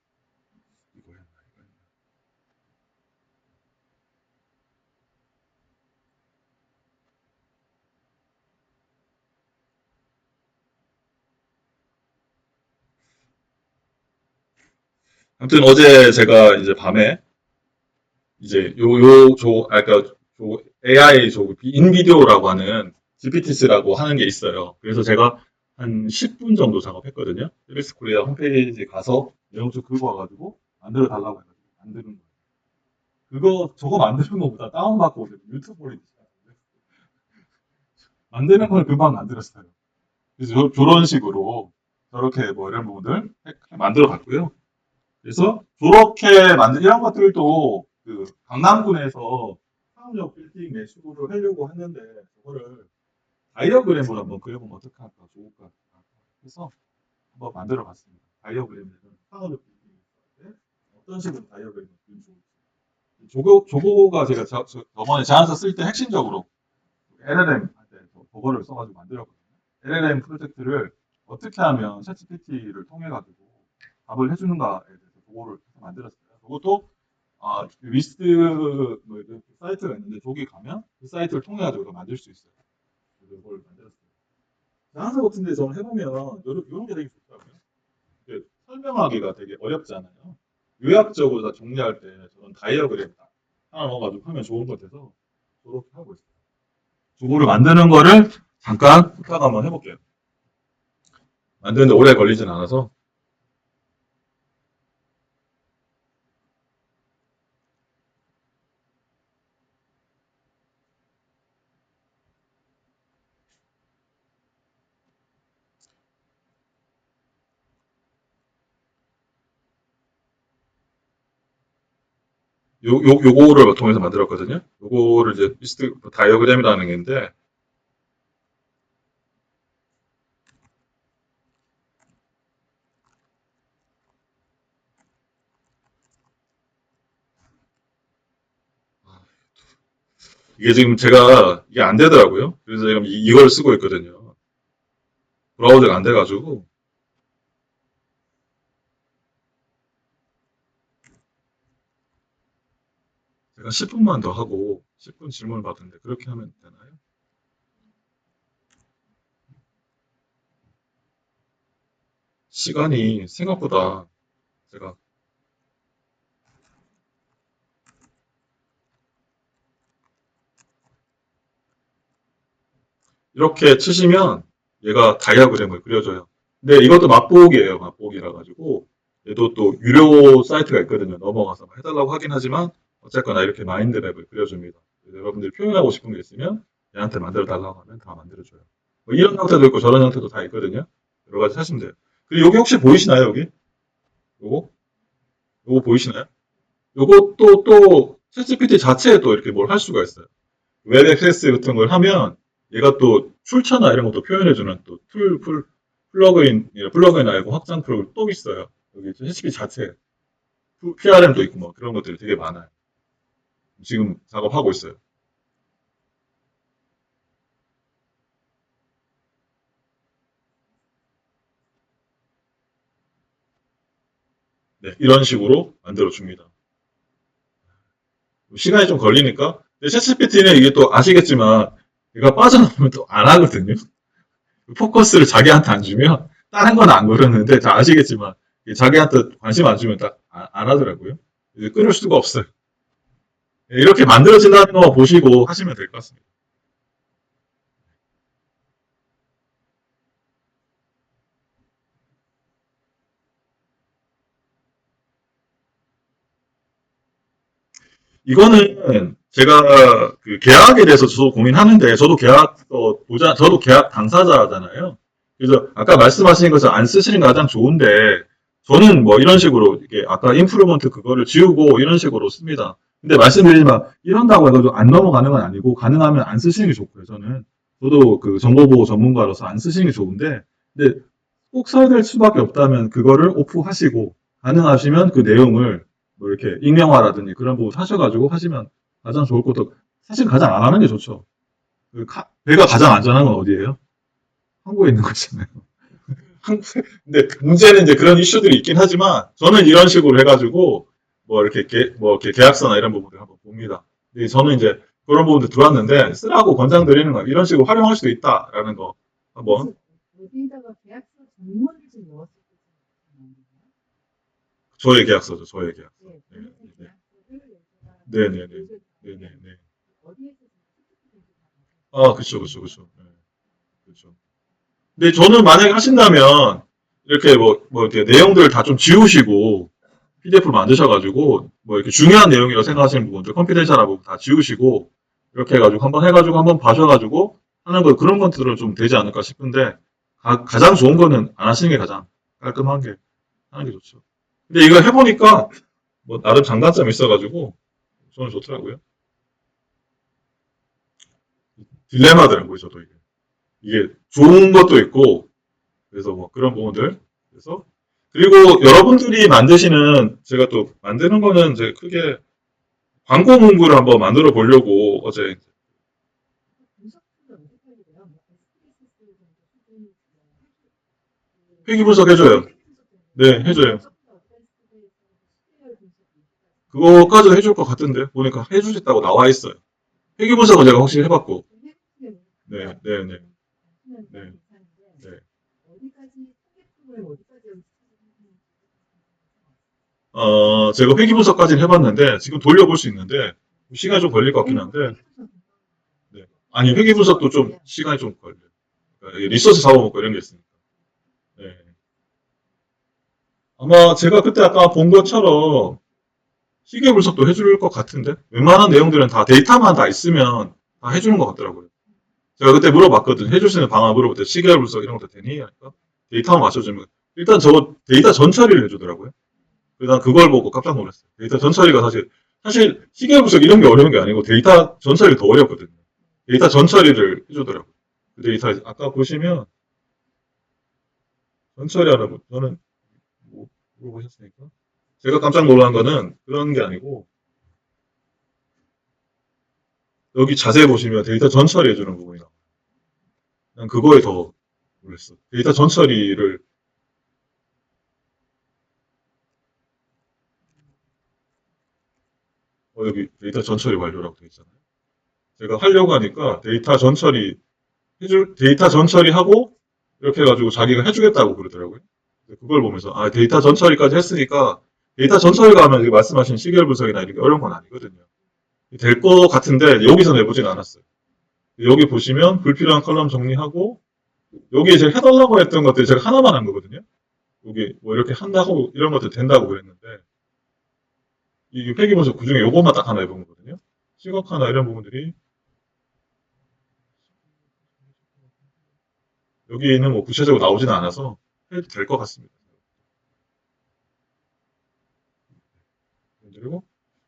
아무튼 어제 제가 이제 밤에 이제 그러니까 AI 인비디오라고 하는 GPTs라고 하는 게 있어요. 그래서 제가 한 10분 정도 작업했거든요. 세비스 코리아 홈페이지 가서 내용 좀 긁어와가지고 만들어 달라고 해가지고 만드는 거예요. 저거 만드는 것보다 다운받고 유튜브 올리기 시작했어요. 만드는 걸 금방 만들었어요. 그래서 저런 식으로 저렇게 뭐 이런 부분들 만들어 봤고요. 그래서 저렇게 만든 이런 것들도 그 강남군에서 상업역 빌딩 매수를 하려고 했는데 그거를 다이어그램으로 한번 그려보면 어떨까 좋을까 해서 한번 만들어 봤습니다. 다이어그램에는 상업역 빌딩 어떤 식으로 다이어그램을 그리면 좋을지. 저거가 제가 저번에 제안서 쓸 때 핵심적으로 LLM 할 때 그거를 써가지고 만들었거든요. LLM 프로젝트를 어떻게 하면 챗GPT를 통해 가지고 답을 해주는가에 대해서 그거를 만들었어요. 그것도 리스트 사이트가 있는데 저기 가면 그 사이트를 통해 가지고 만들 수 있어요. 그걸 만들었어요. 제안서 같은데 저는 해보면 이런 게 되게 좋더라고요. 설명하기가 되게 어렵잖아요. 요약적으로 다 정리할 때 저런 다이어그램 하나 넣어가지고 하면 좋은 것 같아서 저렇게 하고 있어요. 저거를 만드는 거를 잠깐 후딱 한번 해볼게요. 만드는데 오래 걸리진 않아서. 요거를 통해서 만들었거든요. 요거를 이제 리스트 다이어그램이라는 게 있는데, 이게 지금 제가 이게 안 되더라고요. 그래서 지금 이걸 쓰고 있거든요. 브라우저가 안 돼가지고. 제가 10분만 더 하고 10분 질문을 받은데 그렇게 하면 되나요? 시간이 생각보다 제가 이렇게 치시면 얘가 다이어그램을 그려줘요. 근데 이것도 맛보기예요. 맛보기라 가지고 얘도 또 유료 사이트가 있거든요. 넘어가서 해달라고 하긴 하지만 어쨌거나 이렇게 마인드맵을 그려줍니다. 여러분들이 표현하고 싶은 게 있으면 얘한테 만들어 달라고 하면 다 만들어줘요. 뭐 이런 형태도 있고 저런 형태도 다 있거든요. 여러 가지 하시면 돼요. 그리고 여기 혹시 보이시나요? 여기? 요거 보이시나요? 요것도 또 챗GPT 자체에 또 이렇게 뭘 할 수가 있어요. 웹 액세스 같은 걸 하면 얘가 또 출처나 이런 것도 표현해주는 또 플러그인 알고 확장 프로그램 또 있어요. 여기 챗GPT 자체 PRM도 있고 뭐 그런 것들이 되게 많아요. 지금 작업하고 있어요. 네, 이런 식으로 만들어 줍니다. 시간이 좀 걸리니까. 챗GPT는 이게 또 아시겠지만 얘가 빠져나오면 또 안 하거든요. 포커스를 자기한테 안 주면 다른 건 안 그러는데 다 아시겠지만 자기한테 관심 안 주면 딱 안 하더라고요. 끊을 수가 없어요. 이렇게 만들어진다는 거 보시고 하시면 될 것 같습니다. 이거는 제가 그 계약에 대해서 저도 고민하는데 저도 저도 계약 당사자잖아요. 그래서 아까 말씀하신 것을 안 쓰시는 게 가장 좋은데 저는 뭐 이런 식으로 이게 아까 인프루먼트 그거를 지우고 이런 식으로 씁니다. 근데 말씀드리지만 이런다고 해가지고 안 넘어가는 건 아니고 가능하면 안 쓰시는 게 좋고요. 저도 그 정보보호 전문가로서 안 쓰시는 게 좋은데 근데 꼭 써야 될 수밖에 없다면 그거를 오프하시고 가능하시면 그 내용을 뭐 이렇게 익명화라든지 그런 부분 하셔가지고 하시면 가장 좋을 것도 사실 가장 안 하는 게 좋죠. 배가 가장 안전한 건 어디예요? 한국에 있는 거잖아요. 근데 문제는 이제 그런 이슈들이 있긴 하지만 저는 이런 식으로 해가지고 뭐 이렇게 계약서나 이런 부분들 한번 봅니다. 근데 저는 이제 그런 부분들 들어왔는데 쓰라고 권장드리는 거 이런 식으로 활용할 수도 있다라는 거 한번. 여기다가 계약서 전문을 좀 넣었을 때 저의 계약서죠. 저의 계약서. 네, 네네네. 아, 그쵸. 네, 그쵸. 근데 저는 만약에 하신다면, 이렇게 이렇게 내용들을 다 좀 지우시고, PDF로 만드셔가지고, 뭐 이렇게 중요한 내용이라고 생각하시는 부분들, 컨피덴셜한 부분 다 지우시고, 이렇게 해가지고 한번 봐셔가지고, 하는 거, 그런 것들은 좀 되지 않을까 싶은데, 가장 좋은 거는 안 하시는 게 가장 깔끔한 게, 하는 게 좋죠. 근데 이거 해보니까, 뭐, 나름 장단점이 있어가지고, 저는 좋더라고요. 딜레마더라고요, 저도 이게. 이게 좋은 것도 있고, 그래서 뭐 그런 부분들. 그래서, 그리고 여러분들이 만드시는, 제가 또 만드는 거는 이제 크게 광고 문구를 한번 만들어 보려고 어제 회기 분석 해줘요. 네, 해줘요. 그거까지도 해줄 것 같은데, 보니까 해주셨다고 나와 있어요. 회기 분석은 제가 확실히 해봤고. 네. 제가 회기 분석까지는 해봤는데, 지금 돌려볼 수 있는데, 시간이 좀 걸릴 것 같긴 한데, 네. 아니, 회기 분석도 좀 시간이 좀 걸려요. 그러니까 리소스 잡아먹고 이런 게 있으니까. 네. 아마 제가 그때 아까 본 것처럼, 시계 분석도 해줄 것 같은데, 웬만한 내용들은 다 데이터만 다 있으면 다 해주는 것 같더라고요. 제가 그때 물어봤거든요. 해줄 수 있는 방안 물어볼 때 시계 분석 이런 것도 되니? 하니까 데이터만 맞춰주면 일단 저 데이터 전처리를 해주더라고요. 그래서 난 그걸 보고 깜짝 놀랐어요. 데이터 전처리가 사실 시계 분석 이런 게 어려운 게 아니고 데이터 전처리가 더 어렵거든요. 데이터 전처리를 해주더라고요. 그 데이터 아까 보시면 전처리하는 거 저는 뭐 물어보셨으니까 제가 깜짝 놀란 거는 그런 게 아니고 여기 자세히 보시면 데이터 전처리 해주는 부분이 나와요. 난 그거에 더 놀랐어. 데이터 전처리를 여기 데이터 전처리 완료라고 되어 있잖아요. 제가 하려고 하니까 데이터 전처리하고 이렇게 해가지고 자기가 해주겠다고 그러더라고요. 그걸 보면서 데이터 전처리까지 했으니까 데이터 전처리가 하면 지금 말씀하신 시계열 분석이나 이런 게 어려운 건 아니거든요. 될 것 같은데 여기서 내보진 않았어요. 여기 보시면 불필요한 컬럼 정리하고 여기 제가 해달라고 했던 것들 제가 하나만 한 거거든요. 여기 뭐 이렇게 한다고 이런 것들 된다고 그랬는데 이 회기 분석 그중에 요것만 딱 하나 해본 거거든요. 시각화나 이런 부분들이 여기는 뭐 구체적으로 나오지는 않아서 해도 될 것 같습니다.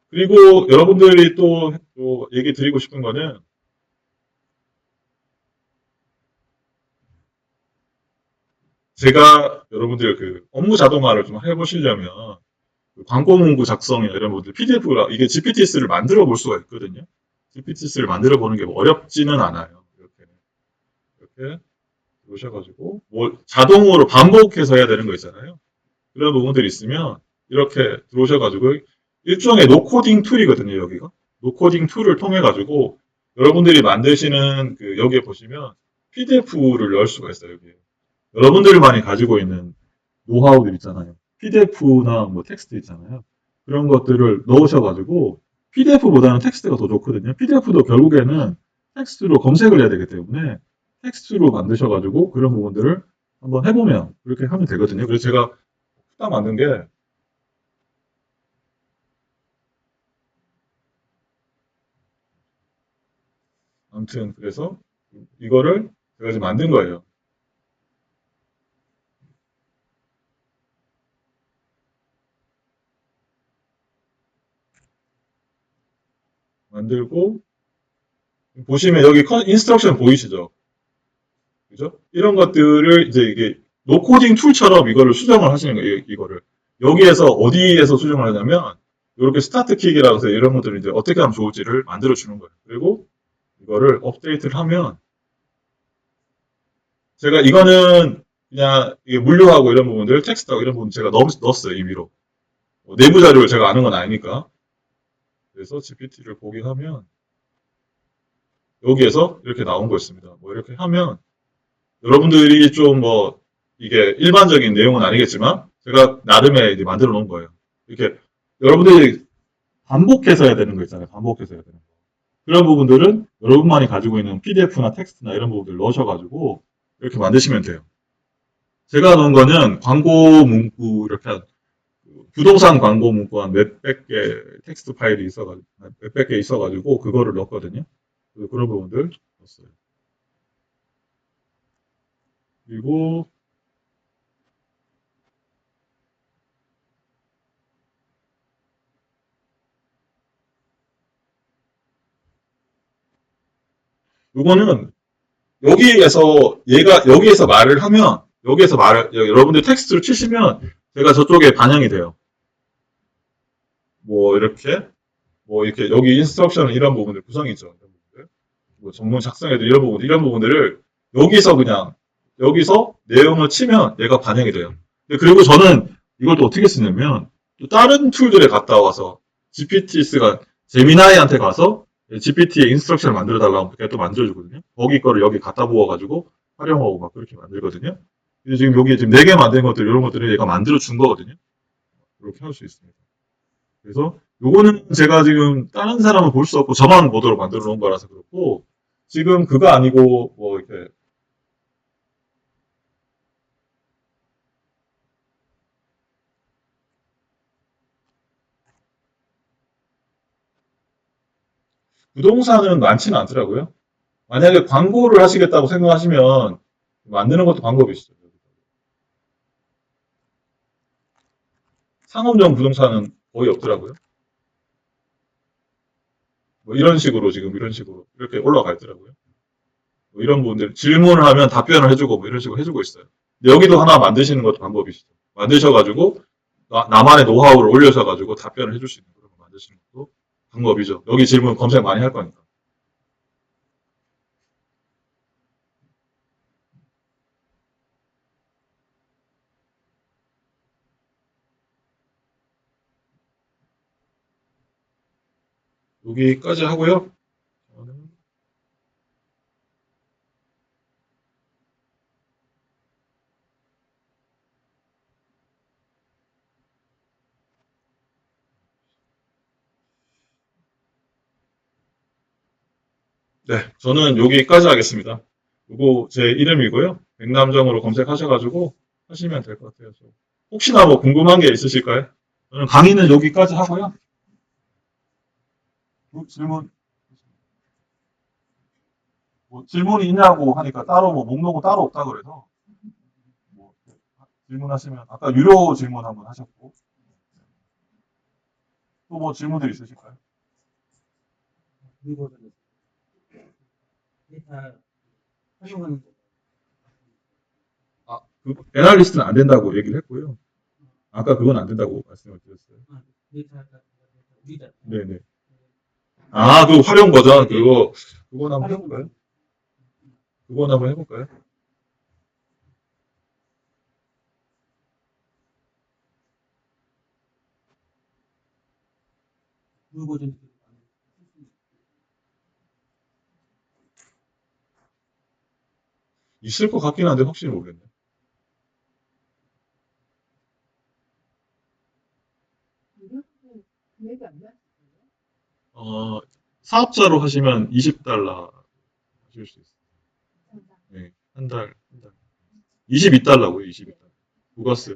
그리고 여러분들이 또 얘기 드리고 싶은 거는 제가 여러분들 그 업무 자동화를 좀 해보시려면 그 광고 문구 작성이나 이런 부분들 PDF가 이게 GPTS를 만들어 볼 수가 있거든요. GPTS를 만들어 보는 게 뭐 어렵지는 않아요. 이렇게 오셔가지고 뭐 자동으로 반복해서 해야 되는 거 있잖아요. 그런 부분들이 있으면 이렇게 들어오셔가지고 일종의 노코딩 툴이거든요. 여기가 노코딩 툴을 통해 가지고 여러분들이 만드시는 그 여기에 보시면 PDF를 넣을 수가 있어요. 여기 여러분들만이 가지고 있는 노하우들 있잖아요. PDF나 뭐 텍스트 있잖아요. 그런 것들을 넣으셔가지고 PDF보다는 텍스트가 더 좋거든요. PDF도 결국에는 텍스트로 검색을 해야 되기 때문에 텍스트로 만드셔가지고 그런 부분들을 한번 해보면 그렇게 하면 되거든요. 그래서 제가 딱 만든 게 아무튼 그래서 이거를 제가 지금 만든 거예요. 만들고 보시면 여기 인스트럭션 보이시죠? 그죠? 이런 것들을 이제 이게 노코딩 툴처럼 이거를 수정을 하시는 거예요. 이거를 여기에서 어디에서 수정을 하냐면 이렇게 스타트 킥이라고 해서 이런 것들을 이제 어떻게 하면 좋을지를 만들어 주는 거예요. 그리고 이거를 업데이트를 하면 제가 이거는 그냥 이게 물류하고 이런 부분들 텍스트하고 이런 부분 제가 넣었어요. 임의로 내부 자료를 제가 아는 건 아니니까. 그래서 GPT를 보게 하면 여기에서 이렇게 나온 거 있습니다. 뭐 이렇게 하면 여러분들이 좀 뭐 이게 일반적인 내용은 아니겠지만 제가 나름의 이제 만들어 놓은 거예요. 이렇게 여러분들이 반복해서 해야 되는 거 있잖아요. 반복해서 해야 되는 거. 그런 부분들은 여러분만이 가지고 있는 PDF나 텍스트나 이런 부분들을 넣으셔가지고 이렇게 만드시면 돼요. 제가 넣은 거는 광고 문구 이렇게 부동산 광고 문구 한 몇백 개 텍스트 파일이 있어가지고 몇백 개 있어가지고 그거를 넣었거든요. 그런 부분들 넣었어요. 그리고 이거는 여기에서 말을 하면 여러분들 텍스트를 치시면 제가 저쪽에 반영이 돼요. 뭐 이렇게 여기 인스트럭션 이런 부분들 구성이 있죠. 이런 부분들. 뭐 전문 작성에도 이런 부분들을 여기서 내용을 치면 얘가 반영이 돼요. 그리고 저는 이걸 또 어떻게 쓰냐면 또 다른 툴들에 갔다 와서 GPT가 제미나이한테 가서 GPT의 인스트럭션을 만들어 달라고 그냥 또 만들어주거든요. 거기 거를 여기 갖다 부어가지고 활용하고 막 그렇게 만들거든요. 근데 지금 여기 지금 4개 만든 것들 이런 것들을 얘가 만들어 준 거거든요. 이렇게 할 수 있습니다. 그래서 요거는 제가 지금 다른 사람은 볼 수 없고 저만 보도록 만들어 놓은 거라서 그렇고 지금 그거 아니고 뭐 이렇게 부동산은 많지는 않더라고요. 만약에 광고를 하시겠다고 생각하시면 만드는 것도 방법이 있어요. 상업용 부동산은 거의 없더라고요. 뭐 이런 식으로 이렇게 올라가 있더라고요. 뭐 이런 부분들 질문을 하면 답변을 해주고 뭐 이런 식으로 해주고 있어요. 근데 여기도 하나 만드시는 것도 방법이시죠. 만드셔가지고 나만의 노하우를 올려셔가지고 답변을 해줄 수 있는 그런 거 만드시는 것도 방법이죠. 여기 질문 검색 많이 할 거니까. 여기까지 하고요. 네, 저는 여기까지 하겠습니다. 이거 제 이름이고요. 백남정으로 검색하셔가지고 하시면 될 것 같아요. 혹시나 뭐 궁금한 게 있으실까요? 저는 강의는 여기까지 하고요. 질문이 있냐고 하니까 따로 뭐 목록은 따로 없다 그래서 뭐 질문하시면 아까 유료 질문 한번 하셨고 또 뭐 질문들 있으실까요? 그리고 데이터 활용하는 거. 그 애널리스트는 안 된다고 얘기를 했고요. 아까 그건 안 된다고 말씀을 드렸어요. 네네. 그 활용 버전 그건 한번 해볼까요? 그건 한번 해볼까요? 있을 것 같긴 한데 확실히 모르겠네. 사업자로 하시면 $20 하실 수 있어요. 네, 한 달. $22고요, $22. 부가세.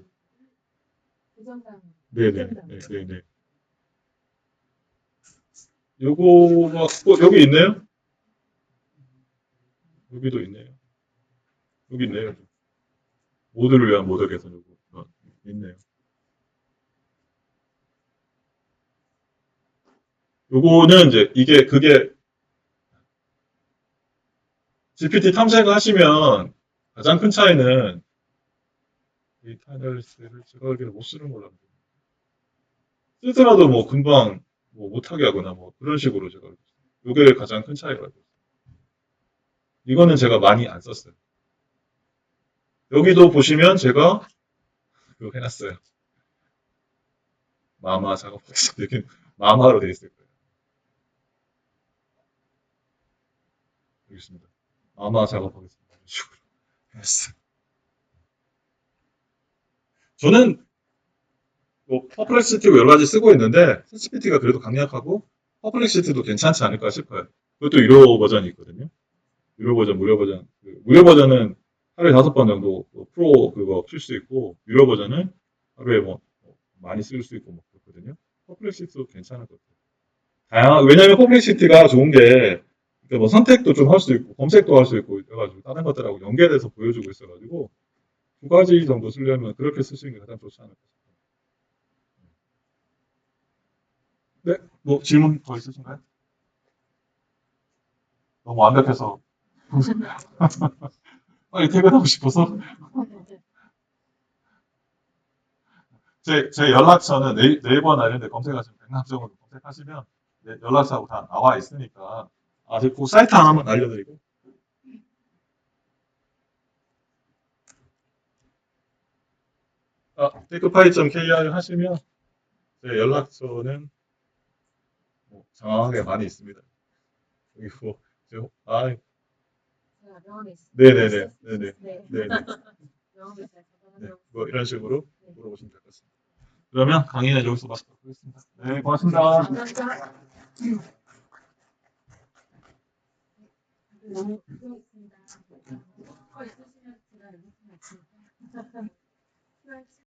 네네. 요거가 여기 있네요. 여기도 있네요. 여기 있네요. 모두를 위한 모델 개선 요구 있네요. 요거는 이제 그게 GPT 탐색을 하시면 가장 큰 차이는 데이터 애널리스트를 제가 알기로 못 쓰는 걸로 압니다. 쓰더라도 뭐 금방 뭐 못하게 하거나 뭐 그런 식으로 제가 알고 있어요. 요게 가장 큰 차이가 알고 있어요. 이거는 제가 많이 안 썼어요. 여기도 보시면 제가 그거 해놨어요. 마마 작업하겠습니다. 여기 마마로 되어 있을 거예요. 여기 있습니다. 마마 작업하겠습니다. 이런 식으로 했어요. 저는 뭐 퍼플렉시티 여러 가지 쓰고 있는데 챗GPT가 그래도 강력하고 퍼플렉시티도 괜찮지 않을까 싶어요. 그것도 유료 버전이 있거든요. 유료 버전, 무료 버전. 무료 버전은 하루에 5번 정도 프로 그거 쓸 수 있고 유료 버전은 하루에 뭐 많이 쓸 수 있고 뭐 그렇거든요. 퍼플렉시티도 괜찮을 것 같아요. 왜냐하면 퍼플렉시티가 좋은 게 뭐 선택도 좀 할 수 있고 검색도 할 수 있고 이래가지고 다른 것들하고 연계돼서 보여주고 있어가지고 2가지 정도 쓰려면 그렇게 쓰시는 게 가장 좋지 않을까 싶어요. 네, 뭐 질문 더 있으신가요? 너무 완벽해서 빨리 퇴근하고 싶어서 제 연락처는 네이버나 이런 데 검색하시면 백남정으로 검색하시면 연락처하고 다 나와 있으니까 그 사이트 하나만 알려드리고 테크파이.kr 하시면 제 연락처는 뭐 장황하게 많이 있습니다. 그리고 제가 병원에 있습니다. 네네네. 병원에 있어요. 네, 뭐 이런 식으로 물어보시면 될 것 같습니다. 그러면 강의는 여기서 마치도록 하겠습니다. 네, 고맙습니다. 감사합니다. 너무 수고했습니다. 있으시면